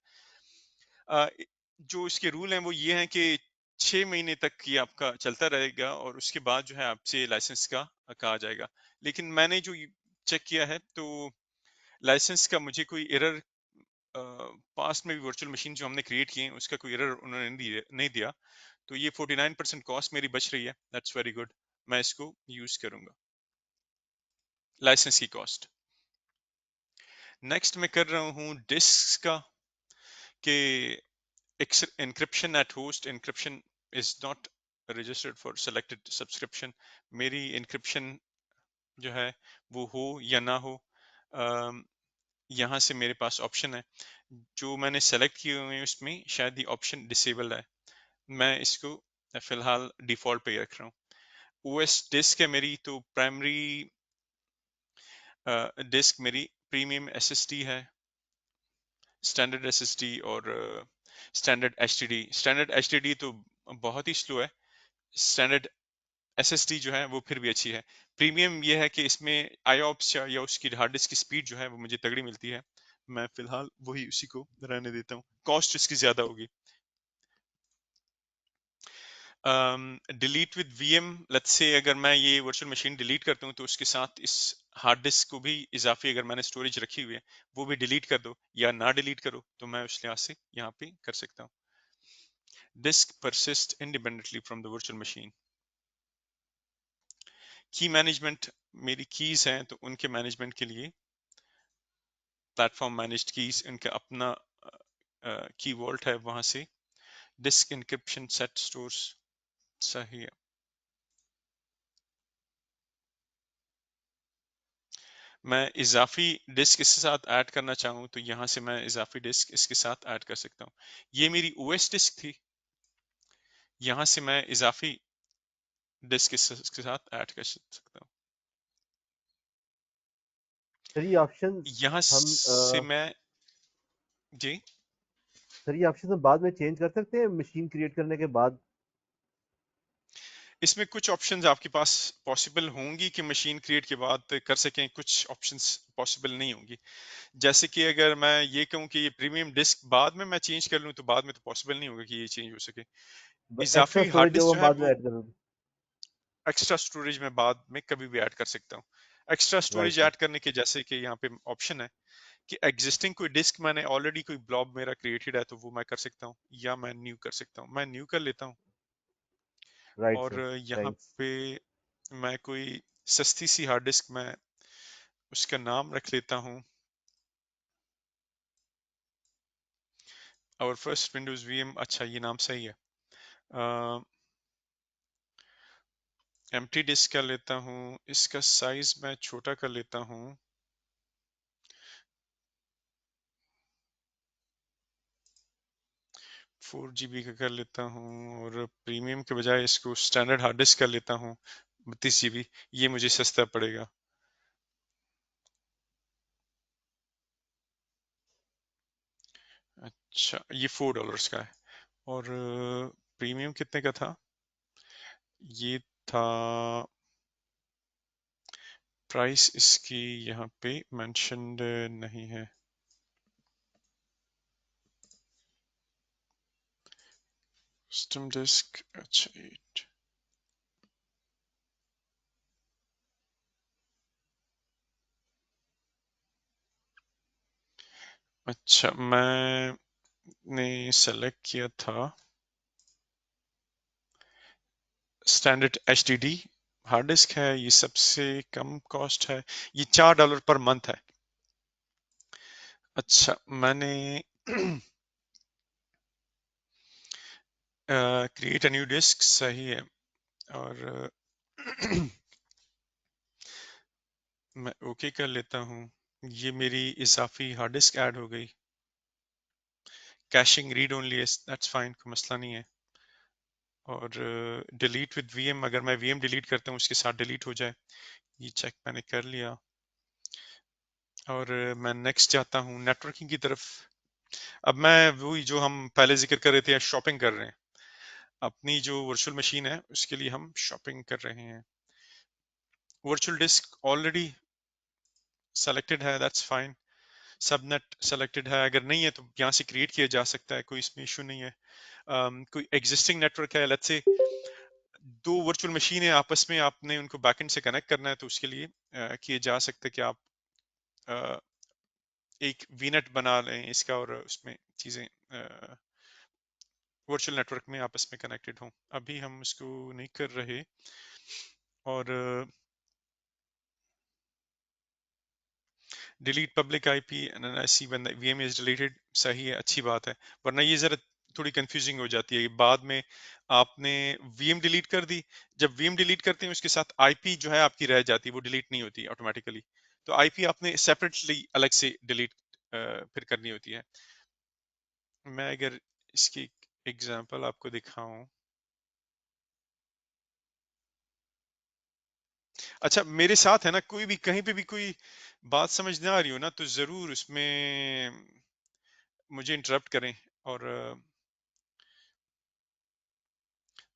जो इसके रूल हैं वो ये हैं कि 6 महीने तक ये आपका चलता रहेगा और उसके बाद जो है आपसे लाइसेंस का कहा जाएगा। लेकिन मैंने जो चेक किया है तो लाइसेंस का मुझे कोई एरर, पास्ट में भी वर्चुअल मशीन जो हमने क्रिएट किए हैं उसका कोई एरर उन्होंने नहीं दिया। तो ये 49% कॉस्ट मेरी बच रही है, दैट्स वेरी गुड, मैं इसको यूज करूंगा। लाइसेंस की कॉस्ट। नेक्स्ट मैं कर रहा हूँ डिस्क का कि encryption at host encryption is not registered for selected subscription। मेरी encryption जो है वो हो या ना हो, यहाँ से मेरे पास ऑप्शन है जो मैंने सेलेक्ट किए हुए हैं, उसमें शायद ये ऑप्शन डिसेबल है। मैं इसको फिलहाल डिफॉल्ट पे रख रहा हूँ। ओएस डिस्क है मेरी, तो प्राइमरी डिस्क मेरी प्रीमियम एसएसडी है, स्टैंडर्ड एसएसडी और स्टैंडर्ड एचडीडी। स्टैंडर्ड एचडीडी तो बहुत ही स्लो है, स्टैंडर्ड एसएसडी जो है वो फिर भी अच्छी है। प्रीमियम ये है कि इसमें आईओप्स या उसकी हार्ड डिस्क की स्पीड जो है वो मुझे तगड़ी मिलती है। मैं फिलहाल वही उसी को रहने देता हूँ, कॉस्ट इसकी ज्यादा होगी। Delete with VM, let's say अगर मैं ये वर्चुअल मशीन डिलीट करता हूँ तो उसके साथ इस हार्ड डिस्क को भी इजाफी अगर मैंने स्टोरेज रखी हुई है वो भी डिलीट कर दो या ना डिलीट करो, तो मैं उस लिहाज से यहाँ पे कर सकता हूँ। Disk persist independently from the virtual machine. Key management, मेरी कीज हैं तो उनके मैनेजमेंट के लिए प्लेटफॉर्म मैनेज्ड कीज, उनका अपना की वॉल्ट है, वहां से डिस्क इंक्रिप्शन सेट स्टोर्स सही है। मैं इजाफी डिस्क इसके साथ ऐड करना चाहूँ तो यहाँ से मैं इजाफी डिस्क इसके साथ ऐड कर सकता हूँ। ये मेरी ओएस डिस्क थी, यहाँ से मैं इजाफी डिस्क इसके साथ ऐड कर सकता हूँ। सर ये ऑप्शन यहाँ हम से मैं जी सर ये ऑप्शन हम बाद में चेंज कर सकते हैं मशीन क्रिएट करने के बाद? इसमें कुछ ऑप्शंस आपके पास पॉसिबल होंगी कि मशीन क्रिएट के बाद कर सकें, कुछ ऑप्शंस पॉसिबल नहीं होंगी। जैसे कि अगर मैं ये कहूँ कि ये प्रीमियम डिस्क बाद में मैं चेंज कर लूँ तो बाद में तो पॉसिबल नहीं होगा कि ये चेंज हो सके। एक्स्ट्रा इजाफी हार्ड स्टोरेज जब डिस्क हम जो है बाद में वो ऐड करें। एक्स्ट्रा स्टोरेज में बाद में कभी भी ऐड कर सकता हूँ। Extra right storage sir. Add करने के जैसे कि यहाँ पे ऑप्शन है कि एग्जिस्टिंग कोई डिस्क मैंने ऑलरेडी कोई ब्लॉब मेरा क्रिएटेड है तो वो मैं कर सकता हूँ, या मैं न्यू कर सकता हूँ। मैं न्यू कर लेता हूँ राइट और सर। यहाँ थैंक्स। पे मैं कोई सस्ती सी हार्ड डिस्क मैं उसका नाम रख लेता हूँ, और फर्स्ट विंडोज वीएम। अच्छा ये नाम सही है। एम्प्टी डिस्क कर लेता हूँ, इसका साइज मैं छोटा कर लेता हूँ, 4 GB का कर लेता हूँ, और प्रीमियम के बजाय इसको स्टैंडर्ड हार्ड डिस्क कर लेता हूँ 32 GB। ये मुझे सस्ता पड़ेगा। अच्छा ये $4 का है, और प्रीमियम कितने का था? ये था, प्राइस इसकी यहाँ पे मेंशन्ड नहीं है। सिस्टम डिस्क, अच्छा 8। अच्छा मैंने सेलेक्ट किया था स्टैंडर्ड एचडीडी हार्ड डिस्क है, ये सबसे कम कॉस्ट है, ये $4 पर मंथ है। अच्छा मैंने क्रिएट अ न्यू डिस्क सही है, और मैं ओके कर लेता हूँ। ये मेरी इजाफी हार्ड डिस्क ऐड हो गई। कैशिंग रीड ओनली है, दैट्स फाइन, कोई मसला नहीं है। और डिलीट विद वीएम, अगर मैं वीएम डिलीट करता हूँ उसके साथ डिलीट हो जाए, ये चेक मैंने कर लिया। और मैं नेक्स्ट जाता हूँ नेटवर्किंग की तरफ। अब मैं वही जो हम पहले जिक्र कर रहे थे, शॉपिंग कर रहे हैं। अपनी जो वर्चुअल मशीन है उसके लिए हम शॉपिंग कर रहे हैं। वर्चुअल डिस्क ऑलरेडी सेलेक्टेड है, दैट्स फाइन। सबनेट सेलेक्टेड है, अगर नहीं है तो यहाँ से क्रिएट किया जा सकता है, कोई इसमें इशू नहीं है। कोई एग्जिस्टिंग नेटवर्क है, लेट्स से दो वर्चुअल मशीन है आपस में, आपने उनको बैकएंड से कनेक्ट करना है, तो उसके लिए किए जा सकते हैं कि आप अ, एक वीनेट बना लें इसका, और उसमें चीजें वर्चुअल नेटवर्क में आपस में कनेक्टेड हों। अभी हम इसको नहीं कर रहे। और delete public IP and I see when the VM is deleted, सही है, अच्छी बात है। वरना ये जरा थोड़ी कंफ्यूजिंग हो जाती है, बाद में आपने वीएम डिलीट कर दी, जब वीएम डिलीट करते हैं उसके साथ आईपी जो है आपकी रह जाती है, वो डिलीट नहीं होती ऑटोमेटिकली। तो आईपी आपने सेपरेटली अलग से डिलीट फिर करनी होती है। मैं अगर इसकी एग्जांपल आपको दिखाऊं, अच्छा मेरे साथ है ना, कोई भी कहीं पे भी कोई बात समझ ना आ रही हो ना, तो जरूर उसमें मुझे इंटरप्ट करें, और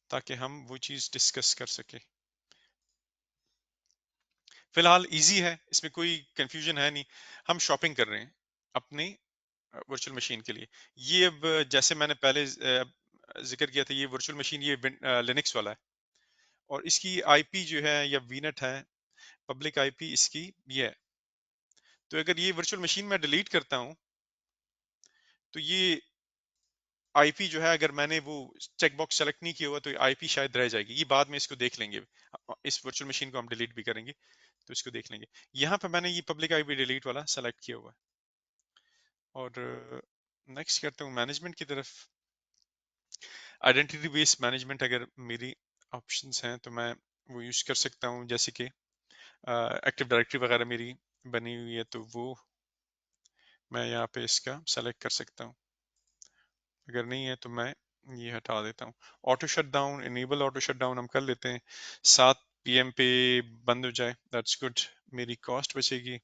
ताकि हम वो चीज डिस्कस कर सके। फिलहाल इजी है, इसमें कोई कंफ्यूजन है नहीं। हम शॉपिंग कर रहे हैं अपने वर्चुअल मशीन के लिए। ये अब जैसे मैंने पहले जिक्र किया था, ये वर्चुअल मशीन ये लिनक्स वाला है, और इसकी आईपी जो है या वीनेट है, पब्लिक आईपी इसकी ये है। तो अगर ये वर्चुअल मशीन में डिलीट करता हूं, तो ये आईपी जो है, अगर मैंने वो चेक बॉक्स सेलेक्ट नहीं किया हुआ, तो आईपी शायद रह जाएगी। ये बाद में इसको देख लेंगे, इस वर्चुअल मशीन को हम डिलीट भी करेंगे तो इसको देख लेंगे। यहाँ पे मैंने ये पब्लिक आईपी डिलीट वाला सेलेक्ट किया हुआ है, और नेक्स्ट करता हूँ मैनेजमेंट की तरफ। आइडेंटिटी बेस्ड मैनेजमेंट अगर मेरी ऑप्शंस हैं तो मैं वो यूज कर सकता हूँ, जैसे कि एक्टिव डायरेक्टरी वगैरह मेरी बनी हुई है, तो वो मैं यहाँ पे इसका सेलेक्ट कर सकता हूँ। अगर नहीं है तो मैं ये हटा देता हूँ। Auto shut down, enable auto shut down हम कर लेते हैं, 7 PM पे बंद हो जाए, दैट्स गुड, मेरी कॉस्ट बचेगी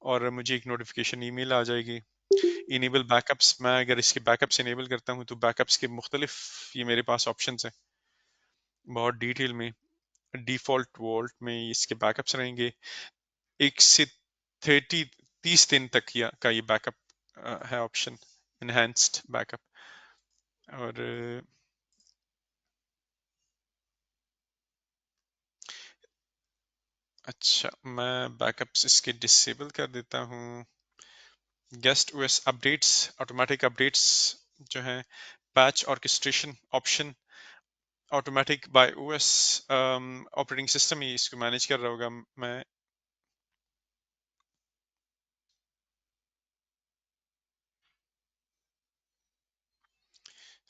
और मुझे एक नोटिफिकेशन ईमेल आ जाएगी। इनेबल बैकअप्स, मैं अगर इसके बैकअप्स इनेबल करता हूँ तो बैकअप्स के मुख्तलिफ ये मेरे पास ऑप्शंस हैं बहुत डिटेल में। डिफॉल्ट वॉल्ट में इसके बैकअप्स रहेंगे, 1 से 30 दिन तक का ये बैकअप है ऑप्शन, इनहेंस्ड बैकअप। और अच्छा, मैं बैकअप्स इसके डिसेबल कर देता हूँ। Guest OS updates, automatic updates जो है, patch orchestration option, automatic by OS, operating system ही इसको मैनेज कर रहा होगा। मैं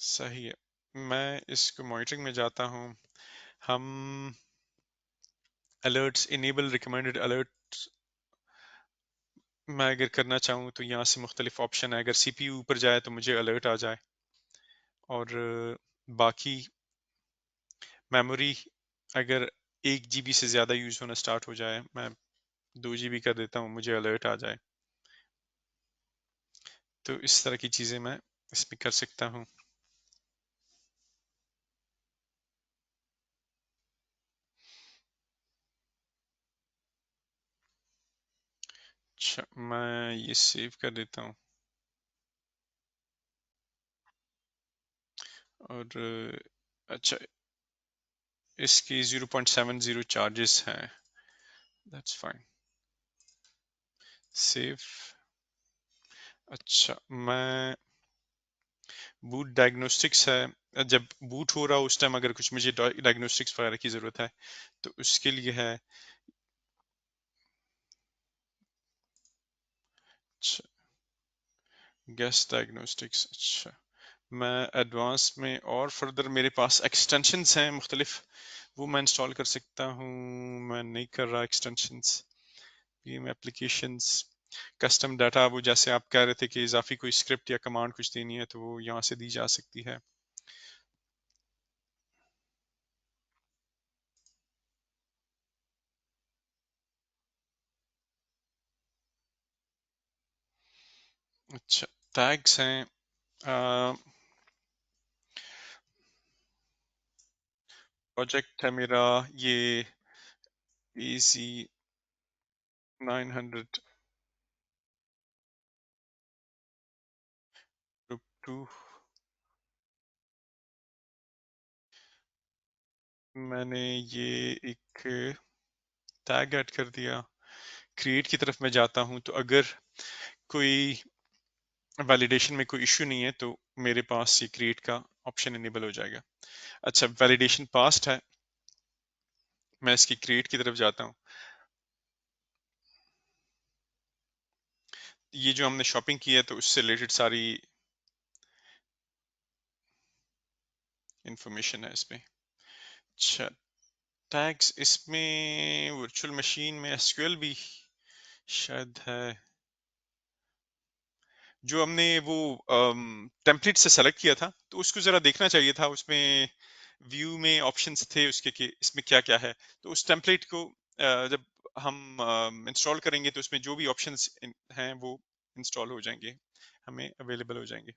सही है, मैं इसको मॉनिटरिंग में जाता हूँ। हम अलर्ट्स इनेबल, रिकमेंडेड अलर्ट मैं अगर करना चाहूँ तो यहाँ से मुख्तलिफ ऑप्शन है। अगर सीपीयू ऊपर जाए तो मुझे अलर्ट आ जाए, और बाकी मेमोरी अगर 1 GB से ज़्यादा यूज़ होना स्टार्ट हो जाए, मैं 2 GB कर देता हूँ, मुझे अलर्ट आ जाए। तो इस तरह की चीज़ें मैं इसमें कर सकता हूँ। अच्छा, मैं ये सेव कर देता हूँ, और अच्छा इसकी 0.70 चार्जेस हैं, दैट्स फाइन, सेव। अच्छा, मैं बूट डायग्नोस्टिक्स है, जब बूट हो रहा हो उस टाइम अगर कुछ मुझे डायग्नोस्टिक्स वगैरह की ज़रूरत है तो उसके लिए है। अच्छा, गेस्ट डायग्नोस्टिक्स, अच्छा मैं एडवांस में और फर्दर मेरे पास एक्सटेंशंस हैं मुख्तलिफ, वो मैं इंस्टॉल कर सकता हूँ। मैं नहीं कर रहा एक्सटेंशंस, ये एप्लीकेशंस, कस्टम डाटा, वो जैसे आप कह रहे थे कि इजाफी कोई स्क्रिप्ट या कमांड कुछ देनी है तो वो यहाँ से दी जा सकती है। अच्छा, टैग्स हैं, प्रोजेक्ट है मेरा ये easy 900 टू, मैंने ये एक टैग ऐड कर दिया। क्रिएट की तरफ मैं जाता हूं, तो अगर कोई वैलिडेशन में कोई इश्यू नहीं है तो मेरे पास ये क्रिएट का ऑप्शन इनेबल हो जाएगा। अच्छा, वैलिडेशन पास्ट है, मैं इसकी क्रिएट की तरफ जाता हूं। ये जो हमने शॉपिंग की है तो उससे रिलेटेड सारी इंफॉर्मेशन है इसमें। अच्छा, टैग्स इसमें वर्चुअल मशीन में एसक्यूएल भी शायद है। जो हमने वो टेम्पलेट से सेलेक्ट किया था तो उसको जरा देखना चाहिए था, उसमें व्यू में ऑप्शंस थे उसके कि इसमें क्या क्या है। तो उस टेम्पलेट को जब हम इंस्टॉल करेंगे तो उसमें जो भी ऑप्शंस हैं वो इंस्टॉल हो जाएंगे, हमें अवेलेबल हो जाएंगे।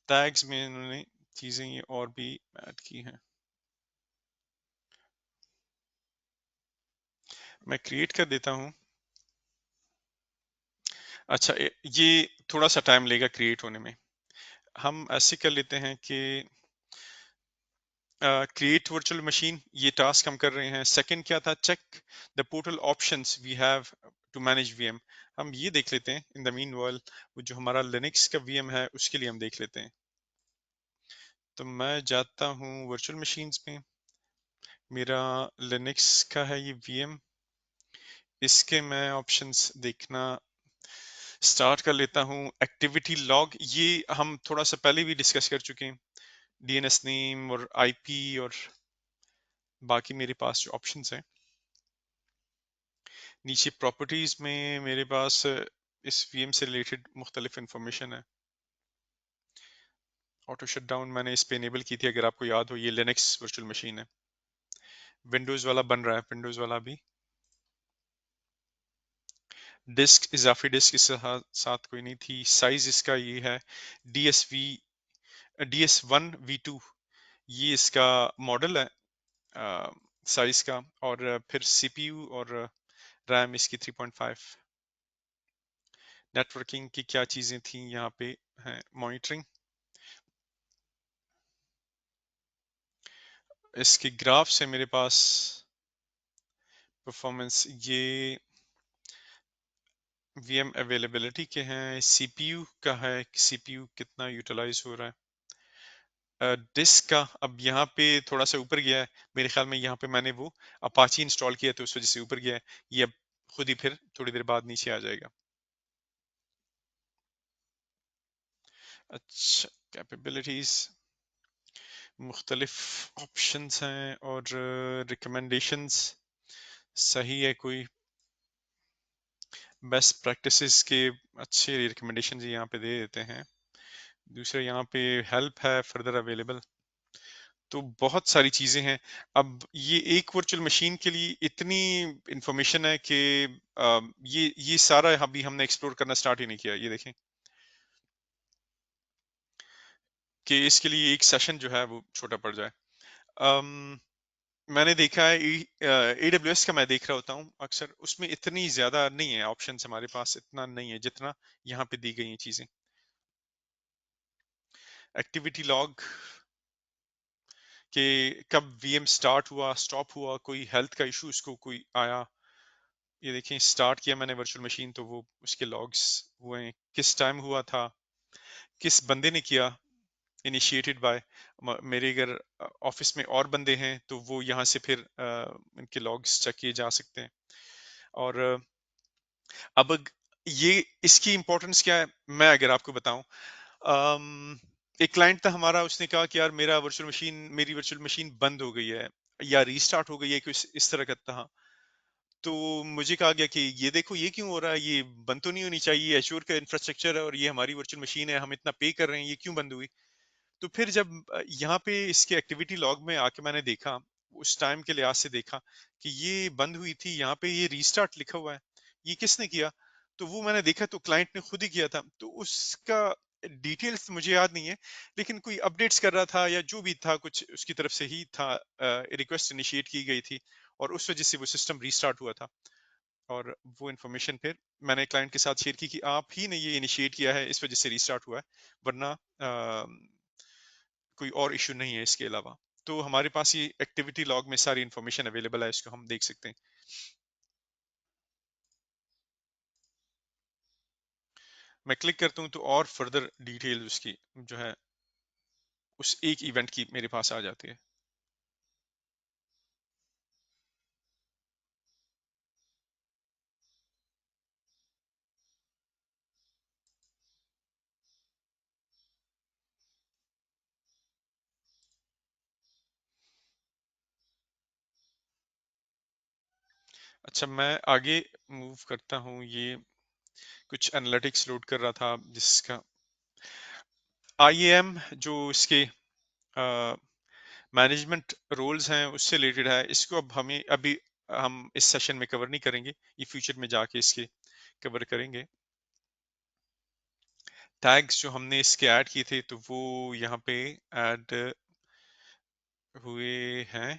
टैग्स में इन्होंने चीजें ये और भी ऐड की हैं। मैं क्रिएट कर देता हूँ। अच्छा, ये थोड़ा सा टाइम लेगा क्रिएट होने में। हम ऐसे कर लेते हैं कि क्रिएट वर्चुअल मशीन, ये टास्क हम कर रहे हैं। सेकंड क्या था, check the portal options we have to manage VM. हम ये देख लेते हैं इन द मीन वाइल, जो हमारा लिनक्स का वीएम है उसके लिए हम देख लेते हैं। तो मैं जाता हूँ वर्चुअल मशीन्स में, मेरा लिनक्स का है ये वीएम, इसके मैं ऑप्शंस देखना स्टार्ट कर लेता हूँ। एक्टिविटी लॉग, ये हम थोड़ा सा पहले भी डिस्कस कर चुके हैं। डीएनएस नेम और आईपी और बाकी मेरे पास जो ऑप्शंस हैं। नीचे प्रॉपर्टीज में मेरे पास इस वीएम से रिलेटेड मुख्तलिफ इंफॉर्मेशन है। ऑटो शट डाउन मैंने इस पे इनेबल की थी, अगर आपको याद हो। ये लिनक्स वर्चुअल मशीन है। विंडोज वाला बन रहा है, विंडोज वाला भी। डिस्क, इजाफी डिस्क इसके साथ कोई नहीं थी। साइज इसका ये है DS1V2, ये इसका मॉडल है साइज का। और फिर सीपीयू और रैम इसकी 3.5। नेटवर्किंग की क्या चीजें थी यहाँ पे हैं, मॉनिटरिंग, इसके ग्राफ्स है मेरे पास, परफॉर्मेंस, ये वीएम अवेलेबिलिटी के हैं, सीपीयू का है, सीपीयू कितना यूटिलाइज हो रहा है। डिस्क का अब यहाँ पे थोड़ा सा ऊपर गया है, मेरे ख्याल में यहाँ पे मैंने वो अपाची इंस्टॉल किया तो उस वजह से ऊपर गया है। ये अब खुद ही फिर थोड़ी देर बाद नीचे आ जाएगा। अच्छा, कैपेबिलिटीज, मुख्तलिफ ऑप्शंस हैं और रिकमेंडेशंस सही है। कोई बेस्ट प्रैक्टिसेस के अच्छे रिकमेंडेशन यहाँ पे दे देते हैं। दूसरे यहाँ पे हेल्प है फर्दर अवेलेबल। तो बहुत सारी चीजें हैं। अब ये एक वर्चुअल मशीन के लिए इतनी इंफॉर्मेशन है कि ये सारा अभी हमने एक्सप्लोर करना स्टार्ट ही नहीं किया। ये देखें कि इसके लिए एक सेशन जो है वो छोटा पड़ जाए। अम, मैंने देखा है AWS का, मैं देख रहा होता हूँ अक्सर, उसमें इतनी ज्यादा नहीं है ऑप्शंस, हमारे पास इतना नहीं है जितना यहाँ पे दी गई हैं चीजें। एक्टिविटी लॉग कि कब वीएम स्टार्ट हुआ, स्टॉप हुआ, कोई हेल्थ का इशू इसको कोई आया। ये देखें, स्टार्ट किया मैंने वर्चुअल मशीन तो वो उसके लॉग्स हुए हैं, किस टाइम हुआ था, किस बंदे ने किया, इनिशिएटेड बाय। मेरे अगर ऑफिस में और बंदे हैं तो वो यहाँ से फिर इनके लॉग्स चेक किए जा सकते हैं। और अब ये इसकी इंपॉर्टेंस क्या है मैं अगर आपको बताऊं, एक क्लाइंट था हमारा, उसने कहा कि यार मेरी वर्चुअल मशीन बंद हो गई है या रीस्टार्ट हो गई है, कुछ इस तरह का था। तो मुझे कहा गया कि ये देखो ये क्यों हो रहा है, ये बंद तो नहीं होनी चाहिए, एश्योर का इंफ्रास्ट्रक्चर है और ये हमारी वर्चुअल मशीन है, हम इतना पे कर रहे हैं, ये क्यों बंद हुई। तो फिर जब यहाँ पे इसके एक्टिविटी लॉग में आके मैंने देखा, उस टाइम के लिहाज से देखा कि ये बंद हुई थी, यहाँ पे ये रीस्टार्ट लिखा हुआ है, ये किसने किया। तो वो मैंने देखा तो क्लाइंट ने खुद ही किया था। तो उसका डिटेल्स मुझे याद नहीं है, लेकिन कोई अपडेट्स कर रहा था या जो भी था, कुछ उसकी तरफ से ही था, रिक्वेस्ट इनिशिएट की गई थी और उस वजह से वो सिस्टम रीस्टार्ट हुआ था। और वो इन्फॉर्मेशन फिर मैंने क्लाइंट के साथ शेयर की कि आप ही ने ये इनिशिएट किया है, इस वजह से रीस्टार्ट हुआ है, वरना कोई और इशू नहीं है इसके अलावा। तो हमारे पास ये एक्टिविटी लॉग में सारी इंफॉर्मेशन अवेलेबल है, इसको हम देख सकते हैं। मैं क्लिक करता हूं तो और फर्दर डिटेल उसकी जो है उस एक इवेंट की मेरे पास आ जाती है। अच्छा, मैं आगे मूव करता हूँ। ये कुछ एनालिटिक्स लोड कर रहा था जिसका IAM जो इसके मैनेजमेंट रोल्स हैं उससे रिलेटेड है। इसको अब हमें अभी हम इस सेशन में कवर नहीं करेंगे, ये फ्यूचर में जाके इसके कवर करेंगे। टैग्स जो हमने इसके ऐड किए थे तो वो यहाँ पे ऐड हुए हैं।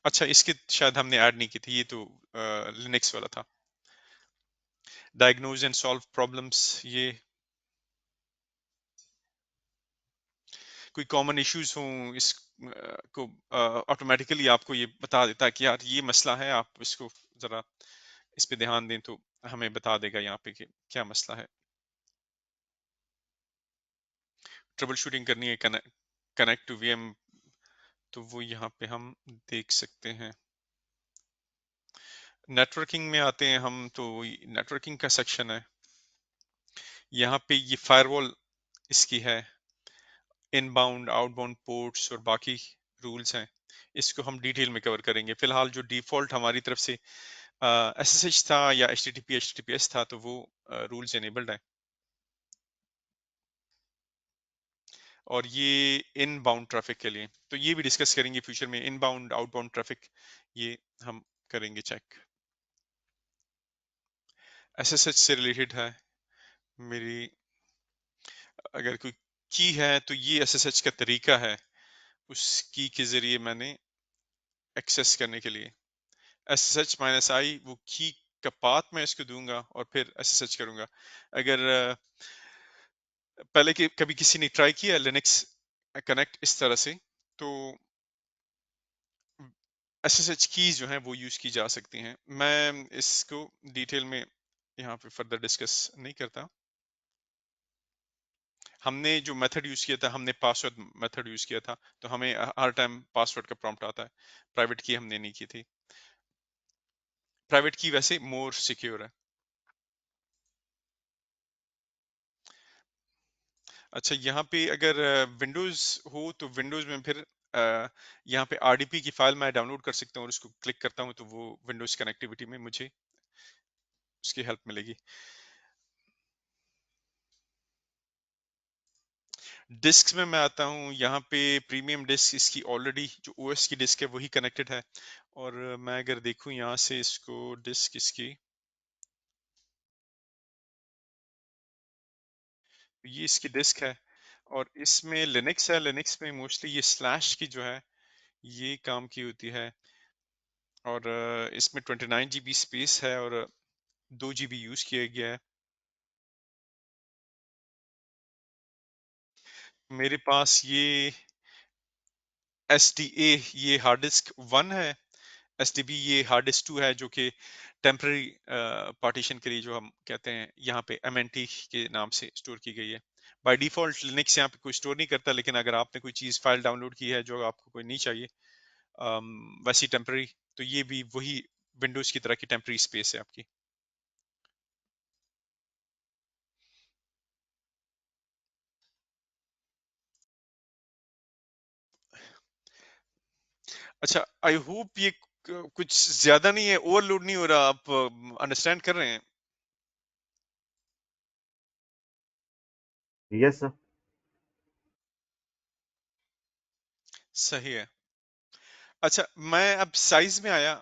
अच्छा, इसके शायद हमने ऐड नहीं की थी, ये तो लिनक्स वाला था। डायग्नोज एंड सॉल्व प्रॉब्लम्स, ये कोई कॉमन इश्यूज हों इस को ऑटोमेटिकली आपको ये बता देता है कि यार ये मसला है, आप इसको जरा इस पे ध्यान दें, तो हमें बता देगा यहाँ पे कि क्या मसला है। ट्रबल शूटिंग करनी है कनेक्ट टू वीएम, तो वो यहाँ पे हम देख सकते हैं। नेटवर्किंग में आते हैं हम, तो नेटवर्किंग का सेक्शन है। यहाँ पे ये फायरवॉल इसकी है, इनबाउंड आउटबाउंड पोर्ट्स और बाकी रूल्स हैं। इसको हम डिटेल में कवर करेंगे। फिलहाल जो डिफॉल्ट हमारी तरफ से SSH था या HTTPS था, तो वो रूल्स एनेबल्ड है। और ये इनबाउंड ट्रैफिक के लिए, तो ये भी डिस्कस करेंगे फ्यूचर में। इनबाउंड आउटबाउंड ट्रैफिक ये हम करेंगे चेक। SSH से रिलेटेड है मेरी, अगर कोई की है तो ये SSH का तरीका है, उस की के जरिए मैंने एक्सेस करने के लिए SSH-i वो की का पाथ मैं इसको दूंगा और फिर SSH करूंगा। अगर पहले कभी किसी ने ट्राई किया लिनक्स कनेक्ट इस तरह से, तो SSH कीज जो हैं वो यूज की जा सकती हैं। मैं इसको डिटेल में यहाँ पे फर्दर डिस्कस नहीं करता। हमने जो मेथड यूज किया था, हमने पासवर्ड मेथड यूज किया था, तो हमें हर टाइम पासवर्ड का प्रॉम्प्ट आता है। प्राइवेट की हमने नहीं की थी। प्राइवेट की वैसे मोर सिक्योर है। अच्छा, यहाँ पे अगर विंडोज हो तो विंडोज में फिर यहाँ पे RDP की फाइल मैं डाउनलोड कर सकता हूँ, और उसको क्लिक करता हूँ तो वो विंडोज कनेक्टिविटी में मुझे उसकी हेल्प मिलेगी। डिस्क में मैं आता हूँ, यहाँ पे प्रीमियम डिस्क इसकी ऑलरेडी जो OS की डिस्क है वही कनेक्टेड है। और मैं अगर देखूँ यहाँ से इसको, डिस्क इसकी, ये इसकी डिस्क है और इसमें लिनक्स है। लिनक्स में मोस्टली ये स्लैश की जो है ये काम की होती है। और इसमें 29 GB स्पेस है और 2 GB यूज किया गया है। मेरे पास ये SDA ये हार्ड डिस्क 1 है, SDB ये हार्ड डिस्क 2 है, जो कि टेम्पररी पार्टीशन के लिए जो हम कहते हैं यहाँ पे MNT के नाम से स्टोर की गई है। बाय डिफॉल्ट लिनक्स यहाँ पे कोई स्टोर नहीं करता, लेकिन अगर आपने कोई चीज़ फाइल डाउनलोड की है जो आपको कोई नहीं चाहिए वैसी टेम्पररी, तो ये भी वही विंडोज की तरह की टेम्पररी स्पेस है आपकी। अच्छा, आई होप ये कुछ ज्यादा नहीं है, ओवरलोड नहीं हो रहा, आप अंडरस्टैंड कर रहे हैं? Yes sir. सही है। अच्छा, मैं अब साइज में आया।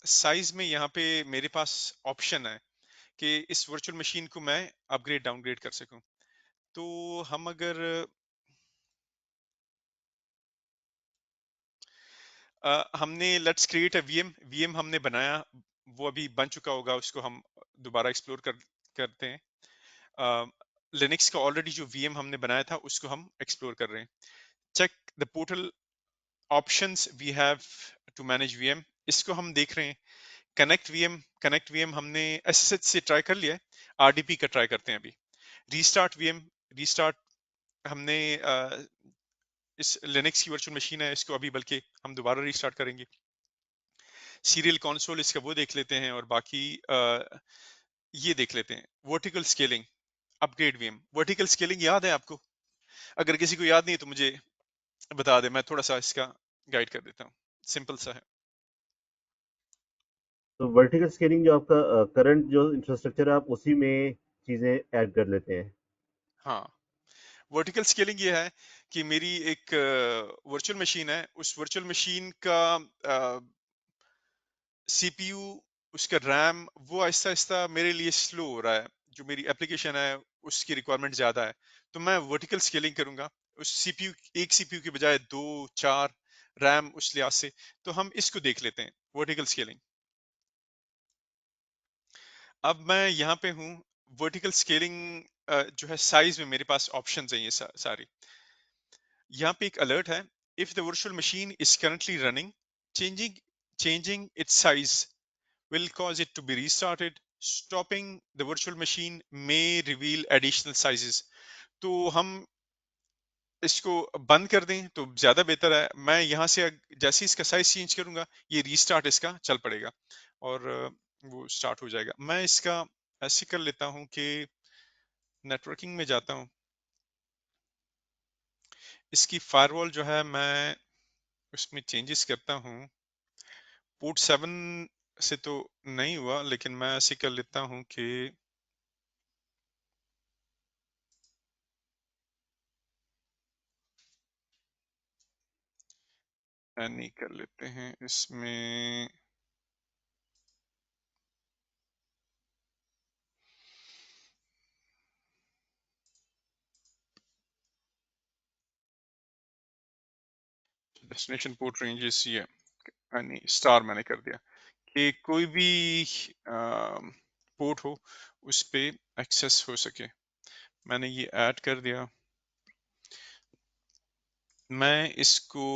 साइज में यहाँ पे मेरे पास ऑप्शन है कि इस वर्चुअल मशीन को मैं अपग्रेड डाउनग्रेड कर सकूं। तो हम अगर हमने लेट्स क्रिएट अ वीएम हमने बनाया, वो अभी बन चुका होगा, उसको हम दोबारा एक्सप्लोर करते हैं। लिनक्स का ऑलरेडी जो वीएम हमने बनाया था उसको हम एक्सप्लोर कर रहे हैं। Check the portal options we have to manage VM, इसको हम देख रहे हैं। कनेक्ट वीएम हमने SSH से ट्राई कर लिया है, RDP का ट्राई करते हैं अभी। रीस्टार्ट वीएम, रीस्टार्ट हमने इस लिनक्स की वर्चुअल मशीन है, इसको अभी बल्कि हम दोबारा रीस्टार्ट करेंगे। सीरियल कंसोल इसका वो देख लेते हैं, और बाकी ये देख लेते हैं vertical scaling, upgrade VM. Vertical scaling याद है आपको? अगर किसी को याद नहीं है तो मुझे बता दे, मैं थोड़ा सा इसका गाइड कर देता हूँ, सिंपल सा है। तो वर्टिकल स्केलिंग जो आपका करंट जो इंफ्रास्ट्रक्चर है आप उसी में चीजें ऐड कर लेते हैं। हाँ, वर्टिकल स्केलिंग ये है कि मेरी एक वर्चुअल मशीन है, उस वर्चुअल मशीन का सीपीयू, उसका रैम, वो आहिस्ता आहिस्ता मेरे लिए स्लो हो रहा है, जो मेरी एप्लीकेशन है उसकी रिक्वायरमेंट ज्यादा है, तो मैं वर्टिकल स्केलिंग करूंगा उस सीपीयू, एक सीपीयू की बजाय दो चार रैम, उस लिहाज से। तो हम इसको देख लेते हैं, वर्टिकल स्केलिंग। अब मैं यहाँ पे हूँ, वर्टिकल स्केलिंग जो है साइज में मेरे पास ऑप्शन है ये सारी। यहाँ पे एक अलर्ट है, if the virtual machine is currently running, changing changing its size will cause it to be restarted. Stopping the virtual machine may reveal additional sizes. तो हम इसको बंद कर दें तो ज्यादा बेहतर है। मैं यहाँ से जैसे ही इसका साइज चेंज करूंगा, ये रीस्टार्ट इसका चल पड़ेगा और वो स्टार्ट हो जाएगा। मैं इसका ऐसे कर लेता हूँ कि नेटवर्किंग में जाता हूँ, इसकी फायरवॉल जो है मैं उसमें चेंजेस करता हूँ। पोर्ट 7 से तो नहीं हुआ, लेकिन मैं ऐसे कर लेता हूँ कि नहीं कर लेते हैं इसमें। डेस्टिनेशन पोर्ट रेंजेस ये नहीं, स्टार मैंने कर दिया कि कोई भी पोर्ट हो उस पे एक्सेस हो सके, मैंने ये ऐड कर दिया। मैं इसको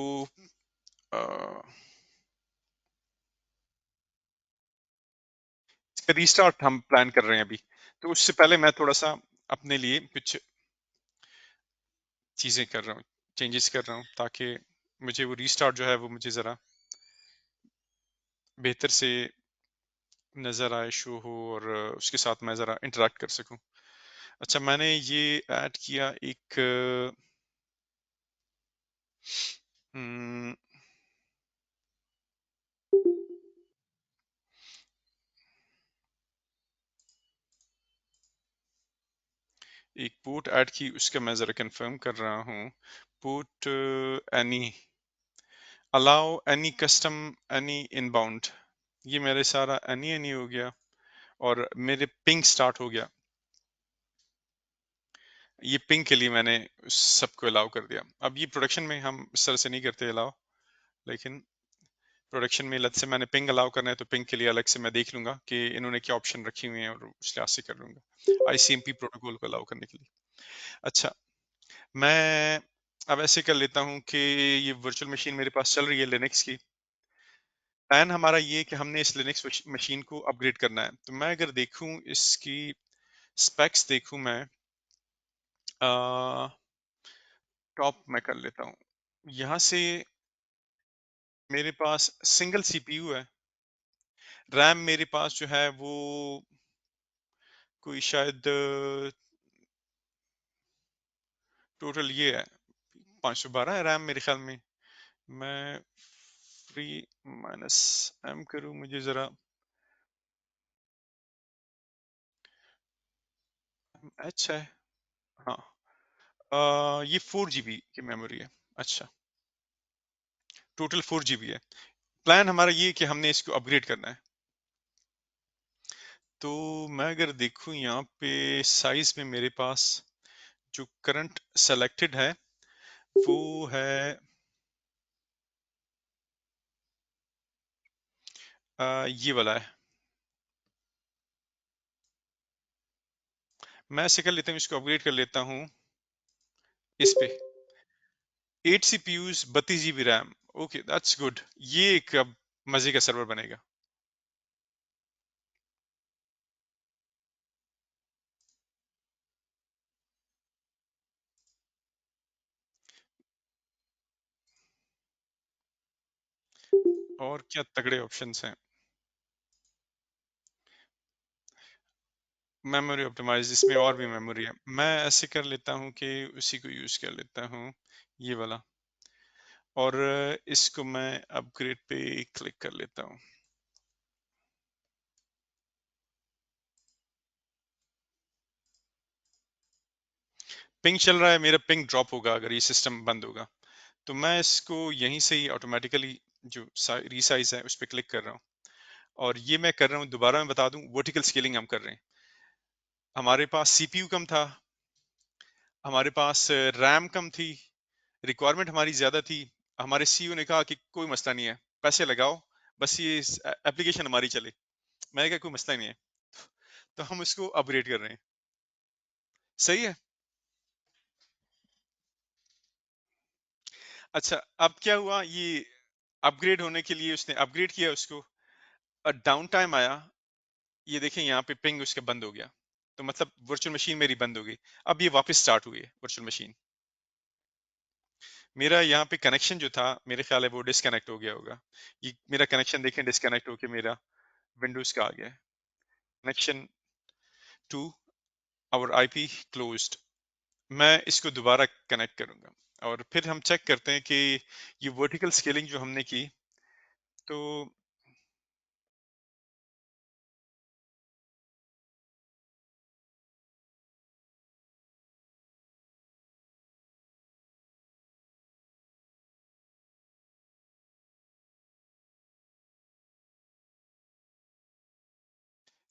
इसका रीस्टार्ट हम प्लान कर रहे हैं अभी, तो उससे पहले मैं थोड़ा सा अपने लिए कुछ चीजें कर रहा हूँ, चेंजेस कर रहा हूँ, ताकि मुझे वो रीस्टार्ट जो है वो मुझे जरा बेहतर से नजर आए, शो हो, और उसके साथ मैं जरा इंटरेक्ट कर सकूं। अच्छा, मैंने ये ऐड किया एक हम्म, एक पोर्ट ऐड की, उसका मैं जरा कंफर्म कर रहा हूँ। Port any, allow any custom any inbound, ये मेरे सारा एनी एनी हो गया और मेरे पिंग स्टार्ट हो गया। ये पिंग के लिए मैंने सबको अलाउ कर दिया। अब ये प्रोडक्शन में हम इस तरह से नहीं करते अलाउ, लेकिन प्रोडक्शन में लत से मैंने पिंग अलाउ करना है तो पिंग के लिए अलग से मैं देख लूंगा कि इन्होंने क्या ऑप्शन रखी हुई है और उस लिहाज से कर लूंगा आईसीएमपी प्रोटोकॉल को अलाउ करने के लिए। अच्छा, मैं अब ऐसे कर लेता हूं कि ये वर्चुअल मशीन मेरे पास चल रही है लिनक्स की। प्लान हमारा ये है कि हमने इस लिनक्स मशीन को अपग्रेड करना है। तो मैं अगर देखूं इसकी स्पेक्स, देखूं मैं टॉप में कर लेता हूं। यहाँ से मेरे पास सिंगल सीपीयू है, रैम मेरे पास जो है वो कोई शायद टोटल ये है 512 है रैम मेरे ख्याल में। मैं फ्री माइनस एम करूं, मुझे जरा अच्छा है। हाँ, ये 4 GB की मेमोरी है। अच्छा, टोटल 4 GB है। प्लान हमारा ये है कि हमने इसको अपग्रेड करना है। तो मैं अगर देखूं यहाँ पे साइज में मेरे पास जो करंट सेलेक्टेड है वो है ये वाला है। मैं ऐसे कर लेता हूँ, इसको अपग्रेड कर लेता हूँ इस पे 8 CPUs 32 GB RAM. Okay, that's good. ये एक अब मजे का सर्वर बनेगा। और क्या तगड़े ऑप्शंस हैं। मेमोरी ऑप्टिमाइज, इसमें और भी मेमोरी है। मैं ऐसे कर लेता हूँ कि उसी को यूज कर लेता हूँ, ये वाला। और इसको मैं अपग्रेड पे क्लिक कर लेता हूँ। पिंग चल रहा है, मेरा पिंग ड्रॉप होगा अगर ये सिस्टम बंद होगा। तो मैं इसको यहीं से ही ऑटोमेटिकली जो रीसाइज है उस पर क्लिक कर रहा हूँ। और ये मैं कर रहा हूँ, दोबारा मैं बता दूं, वर्टिकल स्केलिंग हम कर रहे हैं। हमारे पास सीपीयू कम था, हमारे पास रैम कम थी, रिक्वायरमेंट हमारी ज्यादा थी। हमारे सीईओ ने कहा कि कोई मसला नहीं है, पैसे लगाओ, बस ये एप्लीकेशन हमारी चले। मैंने कहा कोई मसला नहीं है, तो हम इसको अपग्रेड कर रहे हैं। सही है। अच्छा, अब क्या हुआ, ये अपग्रेड होने के लिए उसने अपग्रेड किया उसको, और डाउन टाइम आया, ये देखें यहाँ पे पिंग उसके बंद हो गया, तो मतलब वर्चुअल मशीन मेरी बंद हो गई। अब ये वापस स्टार्ट हुई है वर्चुअल मशीन। मेरा यहाँ पे कनेक्शन जो था, मेरे ख्याल है वो डिस्कनेक्ट हो गया होगा। ये मेरा कनेक्शन देखें, डिस्कनेक्ट होके मेरा विंडोज का आ गया, connection to our IP closed. मैं इसको दोबारा कनेक्ट करूंगा और फिर हम चेक करते हैं कि ये वर्टिकल स्केलिंग जो हमने की, तो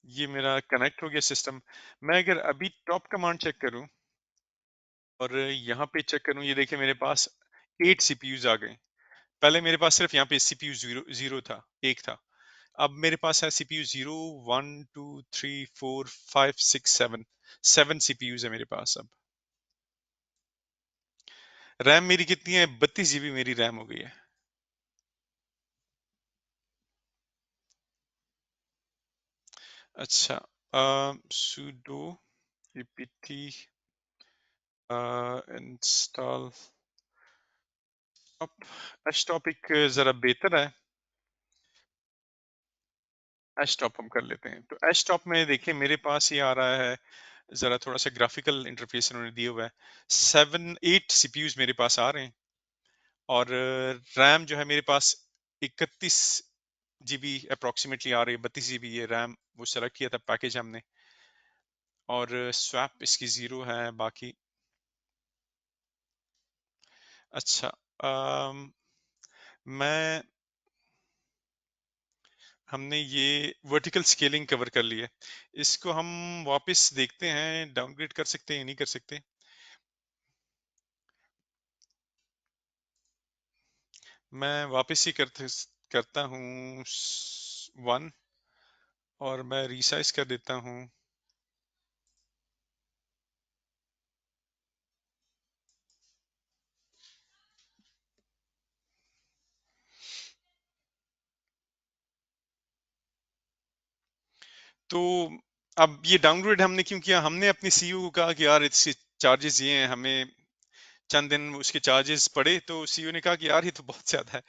ये मेरा कनेक्ट हो गया सिस्टम। मैं अगर अभी टॉप कमांड चेक करूं और यहाँ पे चेक करूं, ये देखिए मेरे पास 8 सीपीयूज आ गए। पहले मेरे पास सिर्फ यहाँ पे सीपीयू जीरो जीरो था, एक था। अब मेरे पास है सीपीयू 0 1 2 3 4 5 6 7, 7 सीपीयूज है मेरे पास अब। रैम मेरी कितनी है, 32 GB मेरी रैम हो गई है। अच्छा, sudo apt install H topic जरा बेहतर है, एच टॉप हम कर लेते हैं। तो एच टॉप में देखिए मेरे पास ये आ रहा है, जरा थोड़ा सा ग्राफिकल इंटरफेस उन्होंने दिया हुआ है। 8 सीपीयूज मेरे पास आ रहे हैं, और रैम जो है मेरे पास 31 GB अप्रोक्सीमेटली आ रही है। 32 GB ये रैम वो सेलेक्ट किया था पैकेज हमने, और स्वैप इसकी 0 है बाकी। अच्छा, मैं हमने ये वर्टिकल स्केलिंग कवर कर लिया है। इसको हम वापस देखते हैं, डाउनग्रेड कर सकते हैं या नहीं कर सकते। मैं वापस ही करता हूँ 1, और मैं रिसाइज कर देता हूँ। तो अब ये डाउनग्रेड हमने क्यों किया, हमने अपने सीईओ को कहा कि यार इसके चार्जेस ये हैं, हमें चंद दिन उसके चार्जेस पड़े, तो सीईओ ने कहा कि यार ये तो बहुत ज्यादा है,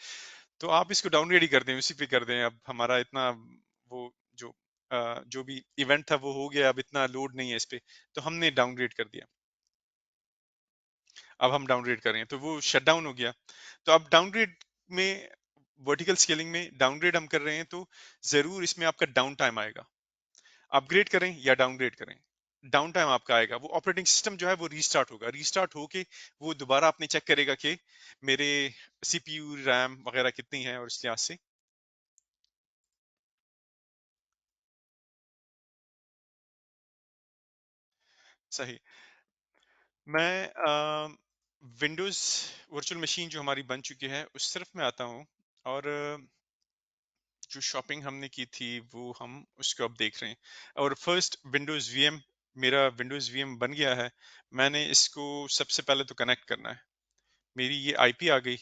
तो आप इसको डाउनग्रेड ही कर दें, उसी पे कर दें। अब हमारा इतना वो जो जो भी इवेंट था वो हो गया, अब इतना लोड नहीं है इस पे, तो हमने डाउनग्रेड कर दिया। अब हम डाउनग्रेड कर रहे हैं तो वो शट डाउन हो गया। तो अब डाउनग्रेड में, वर्टिकल स्केलिंग में डाउनग्रेड हम कर रहे हैं, तो जरूर इसमें आपका डाउन टाइम आएगा। अपग्रेड करें या डाउनग्रेड करें, डाउन टाइम आपका आएगा। वो ऑपरेटिंग सिस्टम जो है वो रीस्टार्ट होगा, रीस्टार्ट होके वो दोबारा आपने चेक करेगा कि मेरे सीपीयू रैम वगैरह कितनी है, और इस लिहाज से सही। मैं विंडोज वर्चुअल मशीन जो हमारी बन चुकी है उस तरफ में आता हूँ, और जो शॉपिंग हमने की थी वो हम उसको अब देख रहे हैं। और फर्स्ट विंडोज वीएम, मेरा विंडोज वीएम बन गया है। मैंने इसको सबसे पहले तो कनेक्ट करना है। मेरी ये आईपी आ गई।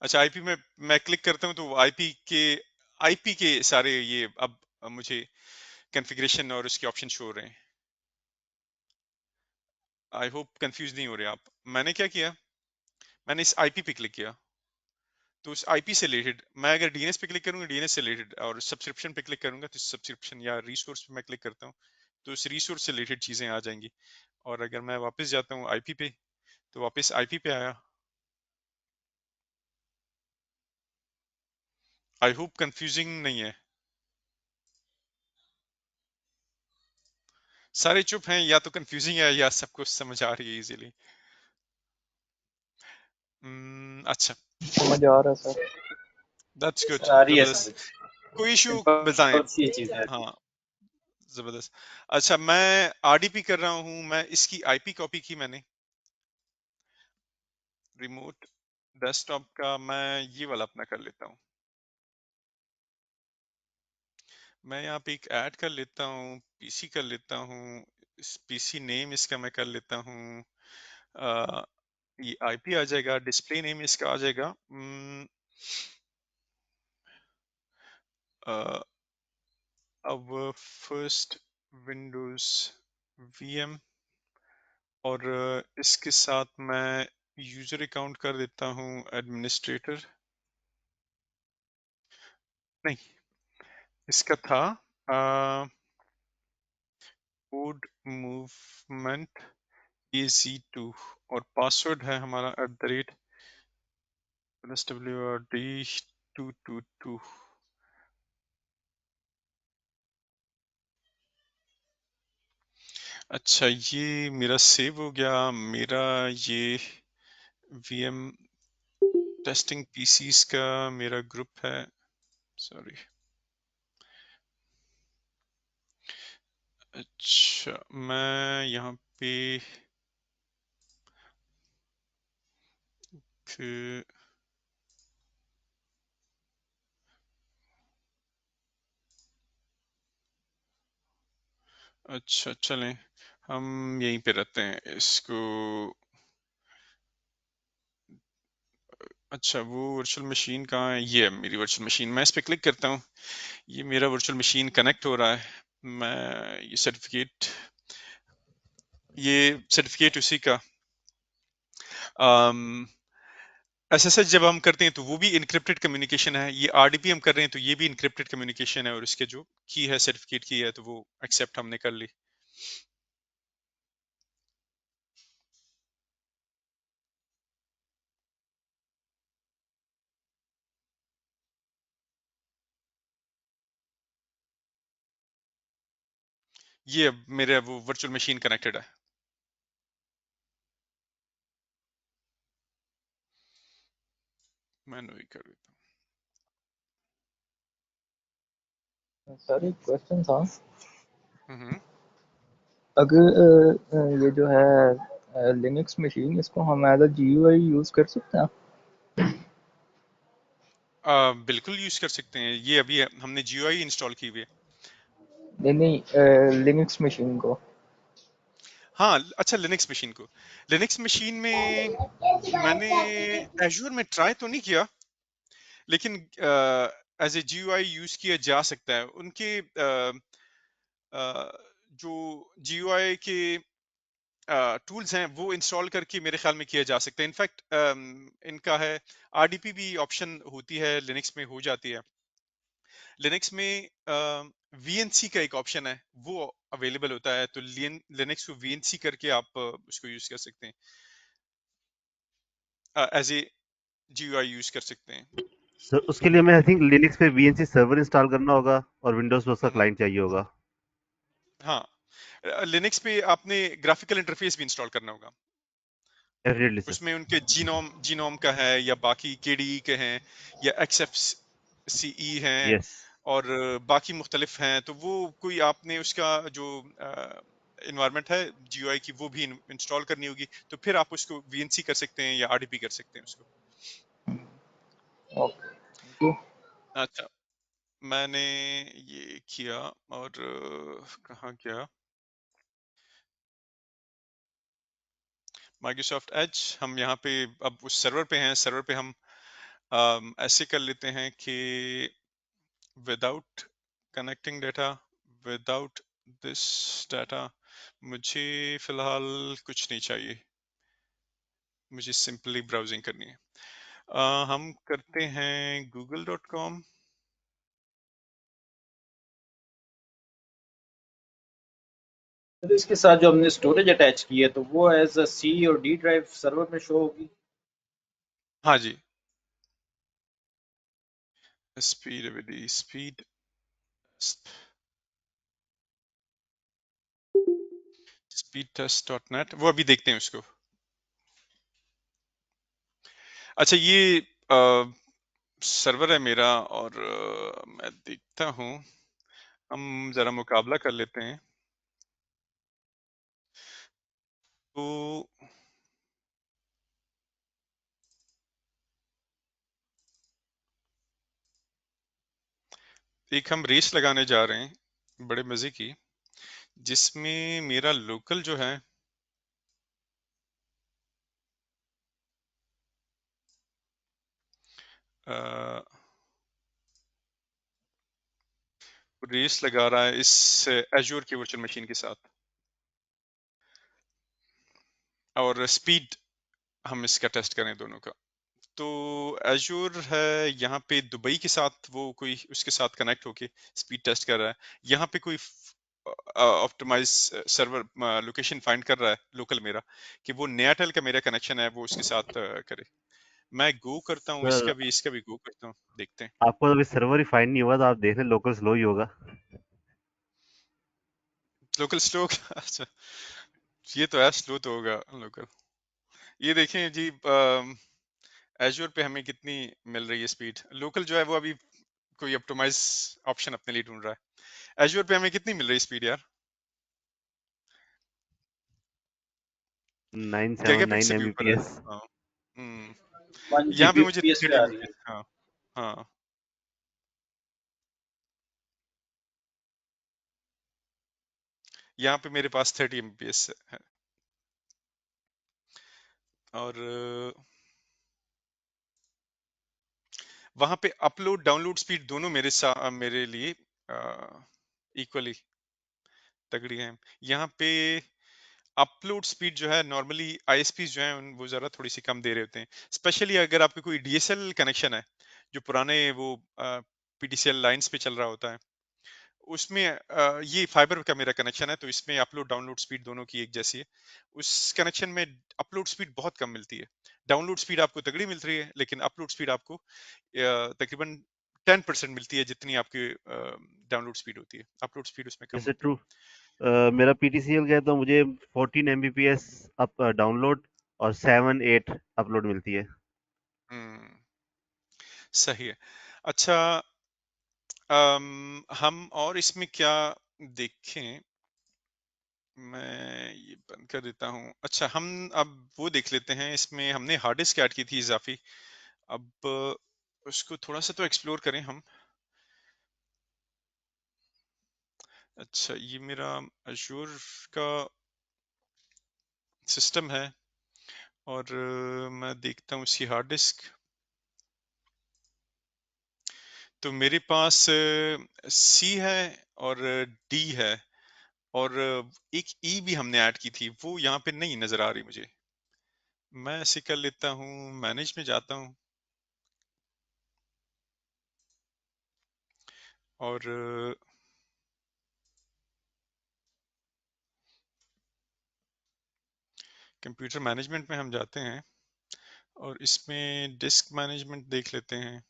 अच्छा, आईपी में मैं क्लिक करता हूँ तो आईपी के सारे ये अब मुझे कॉन्फ़िगरेशन और उसके ऑप्शन शो हो रहे हैं। आई होप कंफ्यूज नहीं हो रहे आप। मैंने क्या किया, मैंने इस आईपी पे क्लिक किया, तो उस आईपी से रिलेटेड मैं अगर डीएनएस पे क्लिक करूंगा डीएनएस से रिलेटेड, और सब्सक्रिप्शन पे क्लिक करूंगा तो सब्सक्रिप्शन या रिसोर्स पे मैं क्लिक करता हूँ तो उस रिसोर्स से रिलेटेड चीजें आ जाएंगी। और अगर मैं वापस जाता हूँ आईपी पे, तो वापस आईपी पे आया। आई होप कंफ्यूजिंग नहीं है। सारे चुप हैं, या तो कंफ्यूजिंग है या सबको समझ आ रही है इजीली। अच्छा, समझ आ रहा है सर। दैट्स गुड, आ रही है जबरदस्त। समझ। कोई इशू बताएं। सिंपल सी चीज है। हाँ, जबरदस्त। अच्छा, मैं आरडीपी कर रहा हूँ, मैं इसकी आईपी कॉपी की मैंने रिमोट डेस्कटॉप का। मैं ये वाला अपना कर लेता हूँ। मैं यहाँ पे एक ऐड कर लेता हूँ, पीसी कर लेता हूँ, इस पीसी नेम इसका मैं कर लेता हूँ। ये आईपी आ जाएगा, डिस्प्ले नेम इसका आ जाएगा। अब फर्स्ट विंडोज वीएम, और इसके साथ मैं यूजर अकाउंट कर देता हूँ एडमिनिस्ट्रेटर। नहीं, इसका था कोड मूवमेंट AZ2, और पासवर्ड है हमारा @WRD222। अच्छा, ये मेरा सेव हो गया। मेरा ये VM टेस्टिंग PCs का मेरा ग्रुप है। सॉरी। अच्छा, मैं यहाँ पे फिर अच्छा चलें, हम यहीं पे रहते हैं इसको। अच्छा, वो वर्चुअल मशीन कहाँ है? ये है मेरी वर्चुअल मशीन। मैं इस पे क्लिक करता हूँ, ये मेरा वर्चुअल मशीन कनेक्ट हो रहा है। मैं ये सर्टिफिकेट उसी का SSH जब हम करते हैं तो वो भी इनक्रिप्टेड कम्युनिकेशन है। ये RDP हम कर रहे हैं तो ये भी इनक्रिप्टेड कम्युनिकेशन है, और इसके जो की है सर्टिफिकेट की है तो वो एक्सेप्ट हमने कर ली। ये अब मेरे वो वर्चुअल मशीन कनेक्टेड है। मैं वही कर देता सर एक क्वेश्चन था, हूँ। अगर ये जो है लिनक्स मशीन, इसको हम एज अ GUI यूज कर सकते हैं? बिल्कुल यूज कर सकते हैं। ये अभी हमने GUI इंस्टॉल की हुई है। नहीं नहीं, लिनक्स मशीन को। हाँ, अच्छा, लिनक्स मशीन को, लिनक्स मशीन में मैंने एजूर में ट्राई तो नहीं किया, लेकिन एज ए GUI यूज किया जा सकता है। उनके जो GUI के टूल्स हैं वो इंस्टॉल करके मेरे ख्याल में किया जा सकता है। इनफैक्ट इनका है RDP भी ऑप्शन होती है, लिनक्स में हो जाती है। लिनक्स में VNC का एक ऑप्शन है, वो अवेलेबल होता है, तो लिनक्स को VNC करके आप उसको यूज कर सकते हैं, एज ए GUI यूज कर सकते हैं। सर उसके लिए मैं आई थिंक लिनक्स पे VNC सर्वर इंस्टॉल करना होगा और विंडोज पे उसका क्लाइंट चाहिए होगा। हाँ, लिनक्स पे आपने ग्राफिकल इंटरफेस भी इंस्टॉल करना होगा। Definitely sir. उसमें उनके जीनोम का है, या बाकी KDE के हैं, या XFCE हैं, यस। और बाकी मुख्तलिफ हैं। तो वो कोई आपने उसका जो इन्वायरमेंट है GUI की वो भी इंस्टॉल करनी होगी, तो फिर आप उसको VNC कर सकते हैं या RDP कर सकते हैं उसको। Okay, thank you. अच्छा, मैंने ये किया, और कहाँ गया माइक्रोसॉफ्ट एज। हम यहाँ पे अब उस सर्वर पे हैं। सर्वर पे हम ऐसे कर लेते हैं कि without connecting data, without this data, मुझे फिलहाल कुछ नहीं चाहिए, मुझे सिंपली ब्राउजिंग करनी है। हम करते हैं google.com। तो इसके साथ जो हमने स्टोरेज अटैच की है तो वो एज अ सी और डी ड्राइव सर्वर में शो होगी। हाँ जी, स्पीड टेस्ट.नेट, वो अभी देखते हैं उसको। अच्छा, ये सर्वर है मेरा, और मैं देखता हूँ, हम जरा मुकाबला कर लेते हैं। तो एक हम रेस लगाने जा रहे हैं बड़े मजे की, जिसमें मेरा लोकल जो है रेस लगा रहा है इस एजूर की वर्चुअल मशीन के साथ, और स्पीड हम इसका टेस्ट करें दोनों का। तो एजूर है यहाँ पे दुबई के साथ, वो कोई उसके साथ कनेक्ट होके स्पीड टेस्ट कर रहा है। यहाँ पे कोई ऑप्टिमाइज सर्वर लोकेशन फाइंड कर रहा है लोकल मेरा, कि वो नयाटेल का मेरा कनेक्शन है वो उसके साथ करे। मैं गो करता हूँ, सर इसका भी गो करता हूँ, देखते हैं। आपको अभी सर्वर ही फाइंड नहीं हुआ तो आप देख लें लोकल स्लो ही होगा। लोकल स्लो अच्छा, ये तो है, स्लो तो होगा लोकल। ये देखें जी, एजूर पे हमें कितनी मिल रही है स्पीड। लोकल जो है वो अभी कोई ऑप्टिमाइज ऑप्शन अपने लिए ढूंढ रहा है। एजूर पे हमें कितनी मिल रही है स्पीड यार? 979 गीगाबिट से भी ऊपर है। Mbps। हाँ। हम्म, 1 यहाँ पे मुझे Gbps पे 30 आ रही है। एमबीपीएस। हाँ, हाँ, यहाँ पे मेरे पास 30 एमबीपीएस है। और वहां पे अपलोड डाउनलोड स्पीड दोनों मेरे लिए इक्वली तगड़ी है। यहाँ पे अपलोड स्पीड जो है नॉर्मली आईएसपी जो है वो जरा थोड़ी सी कम दे रहे होते हैं, स्पेशली अगर आपके कोई डीएसएल कनेक्शन है, जो पुराने वो पीडीसीएल लाइंस पे चल रहा होता है, उसमें ये फाइबर का मेरा कनेक्शन है, तो इसमें अपलोड डाउनलोड स्पीड दोनों की एक जैसी है। उस कनेक्शन में अपलोड स्पीड बहुत कम मिलती है। डाउनलोड स्पीड आपको तगड़ी मिल रही है, लेकिन अपलोड स्पीड आपको तकरीबन 10% मिलती है, जितनी आपकी डाउनलोड स्पीड होती है। अपलोड स्पीड उसमें कम जैसे होती है। ट्रू मेरा पीटीसीएल का है तो मुझे 14 Mbps अप डाउनलोड और 7-8 अपलोड मिलती है। हम्म, सही है। अच्छा, हम और इसमें क्या देखें, मैं ये बंद कर देता हूँ। अच्छा, हम अब वो देख लेते हैं, इसमें हमने हार्ड डिस्क ऐड की थी इजाफी। अब उसको थोड़ा सा तो एक्सप्लोर करें हम। अच्छा, ये मेरा अजूर का सिस्टम है, और मैं देखता हूँ इसकी हार्ड डिस्क। तो मेरे पास सी है और डी है, और एक ई भी हमने ऐड की थी, वो यहाँ पे नहीं नजर आ रही मुझे। मैं ऐसे कर लेता हूँ, मैनेज में जाता हूँ, और कंप्यूटर मैनेजमेंट में हम जाते हैं, और इसमें डिस्क मैनेजमेंट देख लेते हैं।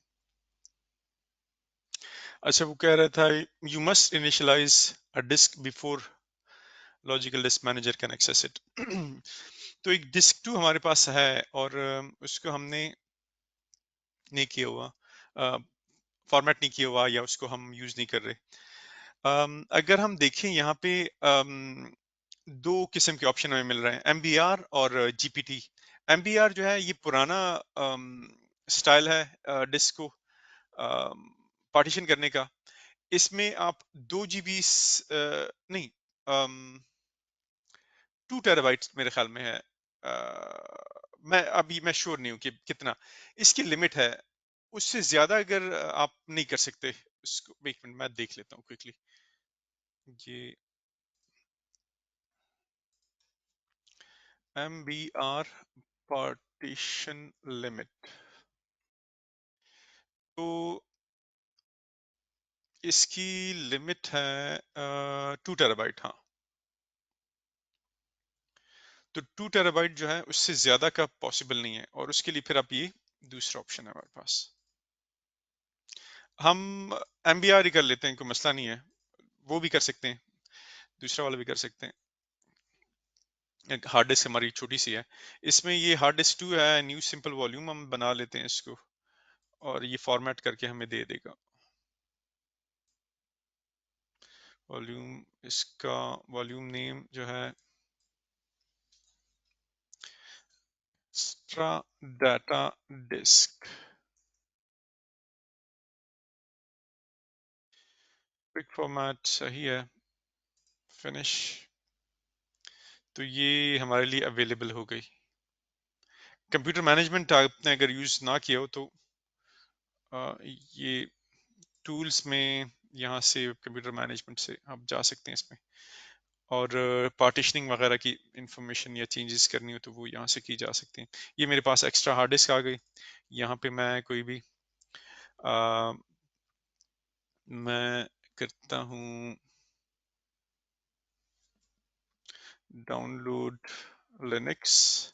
अच्छा, वो कह रहा था you must initialise a disk before logical disk manager can access it. तो एक डिस्क 2 हमारे पास है, और उसको हमने नहीं किया हुआ, फॉर्मेट नहीं किया हुआ, या उसको हम यूज नहीं कर रहे। अगर हम देखें यहाँ पे दो किस्म के ऑप्शन हमें मिल रहे हैं, एमबीआर और जीपीटी। एमबीआर जो है ये पुराना स्टाइल है डिस्क को पार्टीशन करने का। इसमें आप 2 GB नहीं, 2 TB मेरे ख्याल में है। मैं श्योर नहीं हूँ कि कितना इसकी लिमिट है। उससे ज्यादा अगर आप नहीं कर सकते उसको, एक मिनट मैं देख लेता हूँ क्विकली। ये MBR पार्टीशन लिमिट, तो इसकी लिमिट है 2 TB। हाँ, तो 2 टेराबाइट जो है उससे ज्यादा का पॉसिबल नहीं है, और उसके लिए फिर आप ये दूसरा ऑप्शन है हमारे पास, हम MBR ही कर लेते हैं, कोई मसला नहीं है, वो भी कर सकते हैं, दूसरा वाला भी कर सकते हैं। हार्ड डिस्क हमारी छोटी सी है, इसमें ये हार्ड डिस्क 2 है, न्यू सिंपल वॉल्यूम हम बना लेते हैं इसको, और ये फॉर्मेट करके हमें दे देगा वॉल्यूम। इसका वॉल्यूम नेम जो है extra data disk, quick format सही है, फिनिश। तो ये हमारे लिए अवेलेबल हो गई। कंप्यूटर मैनेजमेंट आपने अगर यूज ना किया हो तो ये टूल्स में यहाँ से कंप्यूटर मैनेजमेंट से आप जा सकते हैं इसमें, और पार्टीशनिंग वगैरह की इंफॉर्मेशन या चेंजेस करनी हो तो वो यहाँ से की जा सकती हैं। ये मेरे पास एक्स्ट्रा हार्ड डिस्क आ गई, यहाँ पे मैं कोई भी मैं करता हूँ डाउनलोड लिनक्स,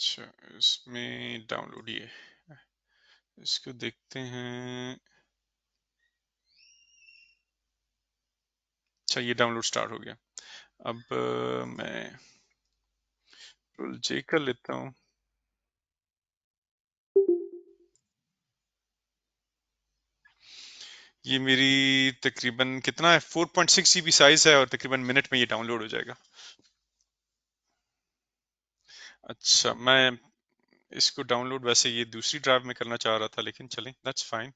अच्छा इसमें डाउनलोड ये, इसको देखते हैं। अच्छा ये डाउनलोड स्टार्ट हो गया। अब मैं जे कर लेता हूँ। ये मेरी तकरीबन कितना है, 4.6 GB साइज है, और तकरीबन मिनट में ये डाउनलोड हो जाएगा। अच्छा मैं इसको डाउनलोड वैसे ये दूसरी ड्राइव में करना चाह रहा था, लेकिन चलें दैट्स फाइन।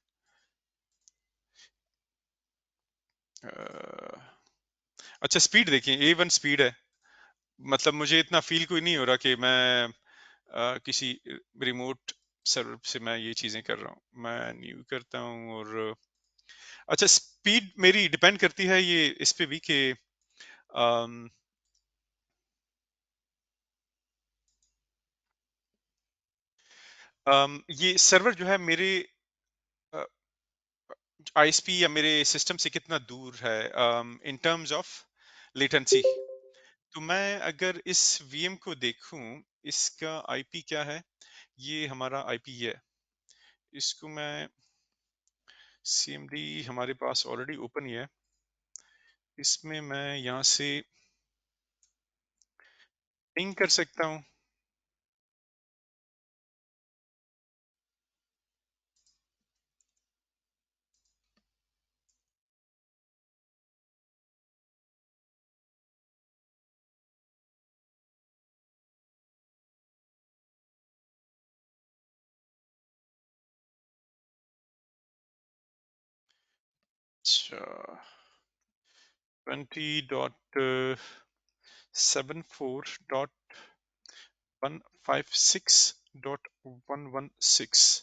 अच्छा स्पीड देखिए, A1 स्पीड है, मतलब मुझे इतना फील कोई नहीं हो रहा कि मैं किसी रिमोट सर्वर से मैं ये चीजें कर रहा हूँ। मैं न्यू करता हूँ, और अच्छा स्पीड मेरी डिपेंड करती है ये इस पे भी कि अम, ये सर्वर जो है मेरे ISP या मेरे सिस्टम से कितना दूर है इन टर्म्स ऑफ लेटेंसी। तो मैं अगर इस VM को देखूं, इसका IP क्या है, ये हमारा IP है, इसको मैं CMD हमारे पास ऑलरेडी ओपन ही है, इसमें मैं यहाँ से पिंग कर सकता हूँ। अच्छा 20.74.156.116।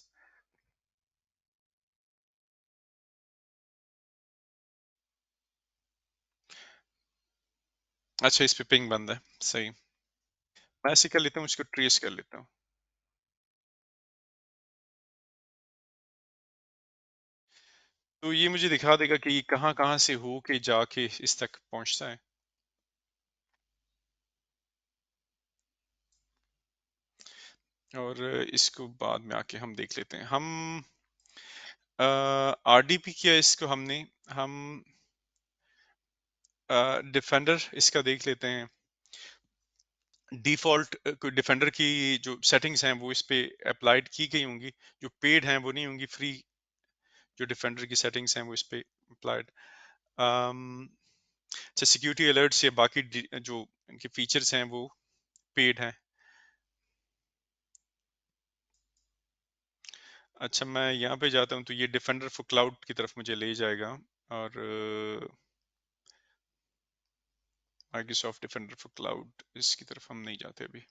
अच्छा इस पे पिंग बंद है, सही। मैं ऐसे कर लेता हूँ, इसको ट्रेस कर लेता हूँ। तो ये मुझे दिखा देगा कि ये कहाँ कहाँ से हो के जाके इस तक पहुंचता है। और इसको बाद में आके हम देख लेते हैं। हम RDP किया इसको हमने, हम डिफेंडर इसका देख लेते हैं। डिफॉल्ट कोई डिफेंडर की जो सेटिंग्स हैं वो इस पे अप्लाइड की गई होंगी, जो पेड हैं वो नहीं होंगी, फ्री जो डिफेंडर की सेटिंग्स हैं वो इस पे अप्लाइड। अच्छा सिक्योरिटी अलर्ट्स या बाकी जो इनके फीचर्स हैं वो पेड हैं। अच्छा मैं यहाँ पे जाता हूँ तो ये डिफेंडर फॉर क्लाउड की तरफ मुझे ले जाएगा, और माइक्रोसॉफ्ट डिफेंडर फॉर क्लाउड इसकी तरफ हम नहीं जाते अभी।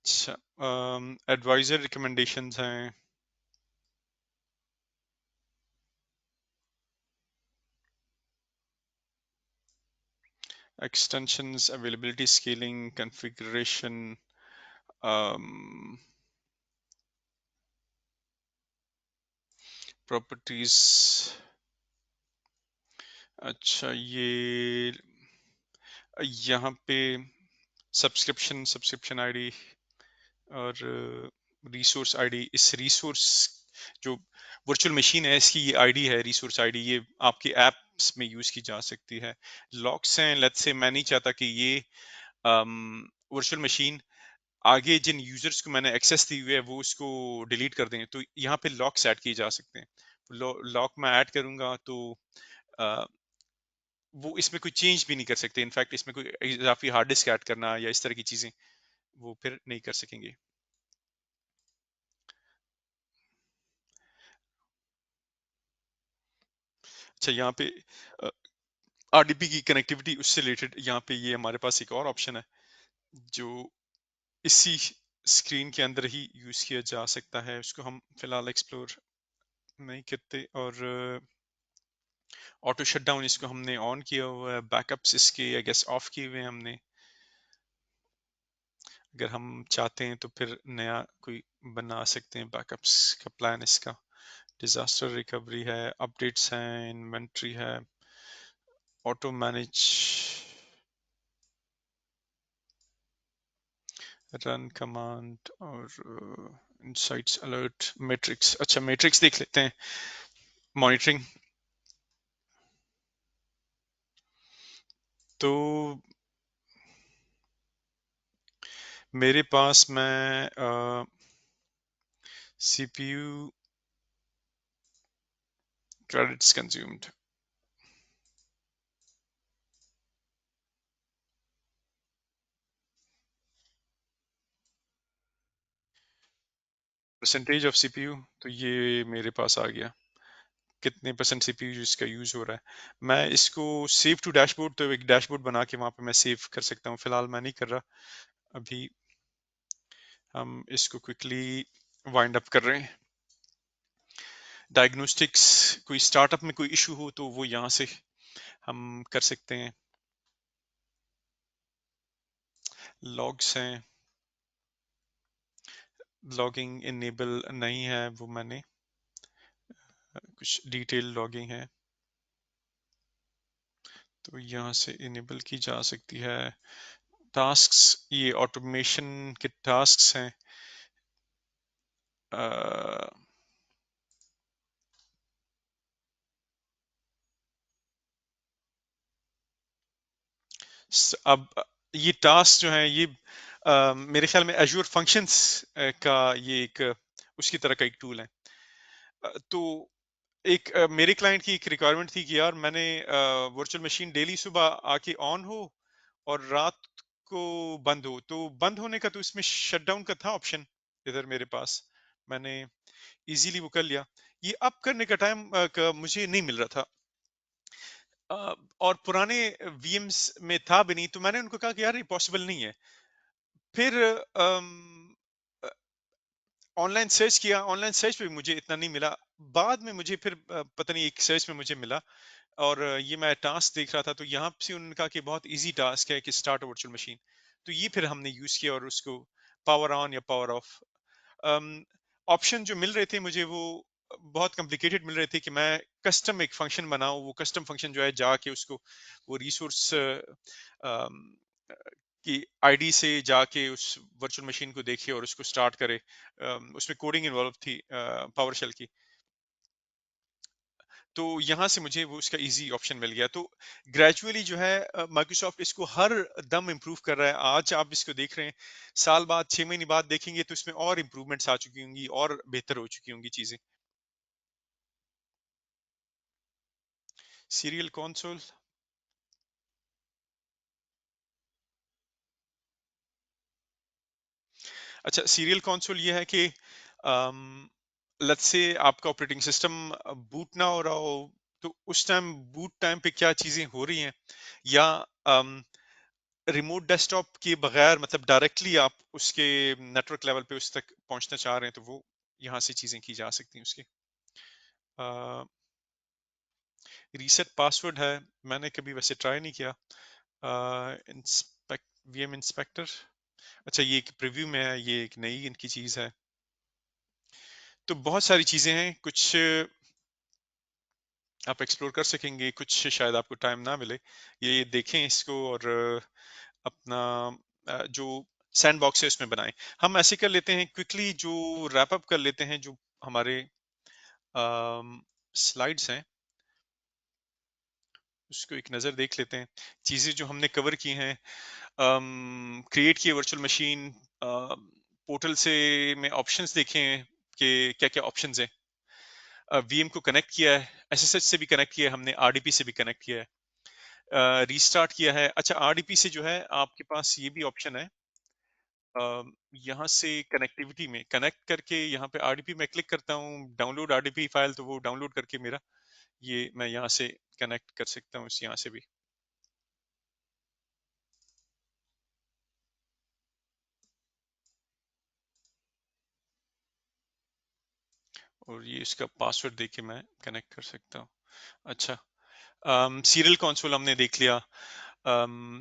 अच्छा, एडवाइजर रिकमेंडेशंस हैं, extensions, availability, scaling, configuration, properties। अच्छा, ये यहाँ पे सब्सक्रिप्शन आईडी और रिसोर्स आईडी, इस रिसोर्स जो वर्चुअल मशीन है इसकी ये आईडी है, रिसोर्स आईडी, ये आपके एप्स में यूज की जा सकती है। लॉक्स हैं, लेट्स से मैं नहीं चाहता कि ये वर्चुअल मशीन आगे जिन यूजर्स को मैंने एक्सेस दी हुई है वो उसको डिलीट कर दें, तो यहाँ पे लॉक्स ऐड किए जा सकते हैं। लॉक मैं ऐड करूंगा तो अ, वो इसमें कोई चेंज भी नहीं कर सकते, इनफैक्ट इसमें कोई इजाफी हार्ड डिस्क ऐड करना या इस तरह की चीजें वो फिर नहीं कर सकेंगे। अच्छा, यहाँ पे आरडीपी की कनेक्टिविटी उससे रिलेटेड यहाँ पे ये हमारे पास एक और ऑप्शन है जो इसी स्क्रीन के अंदर ही यूज किया जा सकता है, उसको हम फिलहाल एक्सप्लोर नहीं करते। और ऑटो शटडाउन इसको हमने ऑन किया हुआ है, बैकअप्स इसके आई गेस ऑफ किए हुए हैं हमने। अगर हम चाहते हैं तो फिर नया कोई बना सकते हैं बैकअप्स का प्लान इसका। डिजास्टर रिकवरी है, अपडेट्स हैं, इन्वेंट्री है, ऑटो मैनेज, रन कमांड और इनसाइट्स अलर्ट, मैट्रिक्स। अच्छा, मैट्रिक्स देख लेते हैं, मॉनिटरिंग। तो मेरे पास मैं CPU credits consumed, percentage of CPU, तो ये मेरे पास आ गया कितने परसेंट सीपीयू इसका यूज हो रहा है। मैं इसको सेव टू डैशबोर्ड, तो एक डैशबोर्ड बना के वहां पे मैं सेव कर सकता हूँ, फिलहाल मैं नहीं कर रहा अभी। हम इसको क्विकली वाइंड अप कर रहे हैं। डायग्नोस्टिक्स, कोई स्टार्टअप में कोई इशू हो तो वो यहाँ से हम कर सकते हैं। लॉग्स हैं, लॉगिंग इनेबल नहीं है, वो मैंने कुछ डिटेल लॉगिंग है तो यहाँ से इनेबल की जा सकती है। टास्क्स, ये ऑटोमेशन के टास्क्स हैं। अब ये टास्क जो है ये मेरे ख्याल में एजूर फंक्शंस का ये एक उसकी तरह का एक टूल है। तो एक मेरे क्लाइंट की एक रिक्वायरमेंट थी कि यार मैंने वर्चुअल मशीन डेली सुबह आके ऑन हो और रात को बंद हो, तो बंद होने का तो इसमें शटडाउन का था ऑप्शन इधर मेरे पास, मैंने इजीली वो कर लिया। ये अप करने का टाइम मुझे नहीं मिल रहा था और पुराने वीएम्स में था भी नहीं, तो मैंने उनको कहा कि यार ये पॉसिबल नहीं है। फिर ऑनलाइन सर्च किया, ऑनलाइन सर्च पे भी मुझे इतना नहीं मिला। बाद में मुझे फिर पता नहीं एक सर्च में मुझे मिला और ये मैं टास्क देख रहा था तो यहाँ से उन्होंने कहा कि बहुत इजी टास्क है कि स्टार्ट वर्चुअल मशीन, तो ये फिर हमने यूज किया और उसको पावर ऑन या पावर ऑफ। ऑप्शन जो मिल रहे थे मुझे वो बहुत कॉम्प्लिकेटेड मिल रहे थे कि मैं कस्टम एक फंक्शन बनाऊं, वो कस्टम फंक्शन जो है जाके उसको वो रिसोर्स कि आईडी से जाके उस वर्चुअल मशीन को देखे और उसको स्टार्ट करे। उसमें कोडिंग इन्वॉल्व थी पावरशेल की, तो यहाँ से मुझे वो उसका इजी ऑप्शन मिल गया। तो ग्रेजुअली जो है माइक्रोसॉफ्ट इसको हर दम इम्प्रूव कर रहा है। आज आप इसको देख रहे हैं, साल बाद 6 महीने बाद देखेंगे तो इसमें और इम्प्रूवमेंट्स आ चुकी होंगी और बेहतर हो चुकी होंगी चीजें। सीरियल कंसोल, अच्छा सीरियल कंसोल ये है कि लेट्स से आपका ऑपरेटिंग सिस्टम बूट ना हो रहा हो, तो उस टाइम बूट टाइम पे क्या चीजें हो रही हैं या रिमोट डेस्कटॉप के बगैर मतलब डायरेक्टली आप उसके नेटवर्क लेवल पे उस तक पहुंचना चाह रहे हैं तो वो यहाँ से चीजें की जा सकती हैं उसकी। रीसेट पासवर्ड है, मैंने कभी वैसे ट्राई नहीं किया। इंस्पेक्ट वीएम इंस्पेक्टर, अच्छा ये एक प्रीव्यू में है, ये एक नई इनकी चीज है। तो बहुत सारी चीजें हैं, कुछ आप एक्सप्लोर कर सकेंगे, कुछ शायद आपको टाइम ना मिले, ये देखें इसको और अपना जो सैंड बॉक्स है उसमें बनाएं। हम ऐसे कर लेते हैं क्विकली, जो रैप अप कर लेते हैं, जो हमारे स्लाइड्स हैं उसको एक नज़र देख लेते हैं। चीज़ें जो हमने कवर की हैं, क्रिएट किए वर्चुअल मशीन, पोर्टल से में ऑप्शंस देखे हैं कि क्या क्या ऑप्शंस हैं। वीएम को कनेक्ट किया है, एसएसएच से भी कनेक्ट किया है हमने, आरडीपी से भी कनेक्ट किया है, रीस्टार्ट किया है। अच्छा आरडीपी से जो है आपके पास ये भी ऑप्शन है, यहाँ से कनेक्टिविटी में कनेक्ट करके यहाँ पे आरडीपी में क्लिक करता हूँ, डाउनलोड आरडीपी फाइल, तो वो डाउनलोड करके मेरा ये मैं यहाँ से कनेक्ट कर सकता हूँ इस यहाँ से भी। और ये इसका पासवर्ड देके मैं कनेक्ट कर सकता हूँ। अच्छा सीरियल कंसोल हमने देख लिया,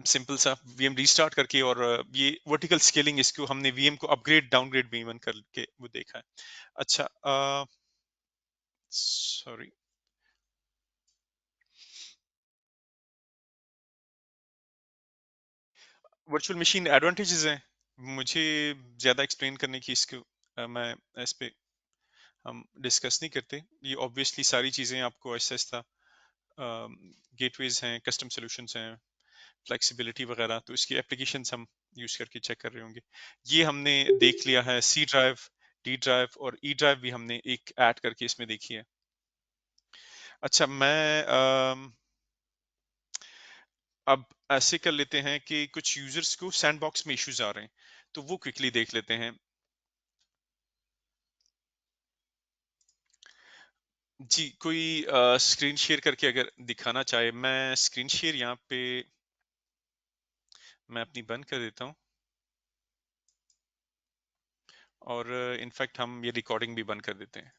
सिंपल सा वीएम रीस्टार्ट करके, और ये वर्टिकल स्केलिंग इसको हमने वीएम को अपग्रेड डाउनग्रेड भी इवन करके वो देखा है। अच्छा सॉरी, वर्चुअल मशीन एडवांटेजेस हैं, मुझे ज्यादा एक्सप्लेन करने की इसको मैं इस पे हम डिस्कस नहीं करते। ये ऑब्वियसली सारी चीजें आपको ऐसा गेटवेज हैं, कस्टम सॉल्यूशंस हैं, फ्लेक्सिबिलिटी वगैरह, तो इसकी एप्लीकेशंस हम यूज करके चेक कर रहे होंगे। ये हमने देख लिया है, सी ड्राइव, डी ड्राइव और ई ड्राइव भी हमने एक ऐड करके इसमें देखी है। अच्छा मैं अब ऐसे कर लेते हैं कि कुछ यूजर्स को सैंडबॉक्स में इश्यूज आ रहे हैं, तो वो क्विकली देख लेते हैं। जी कोई स्क्रीन शेयर करके अगर दिखाना चाहे, मैं स्क्रीन शेयर यहाँ पे मैं अपनी बंद कर देता हूँ, और इनफैक्ट हम ये रिकॉर्डिंग भी बंद कर देते हैं।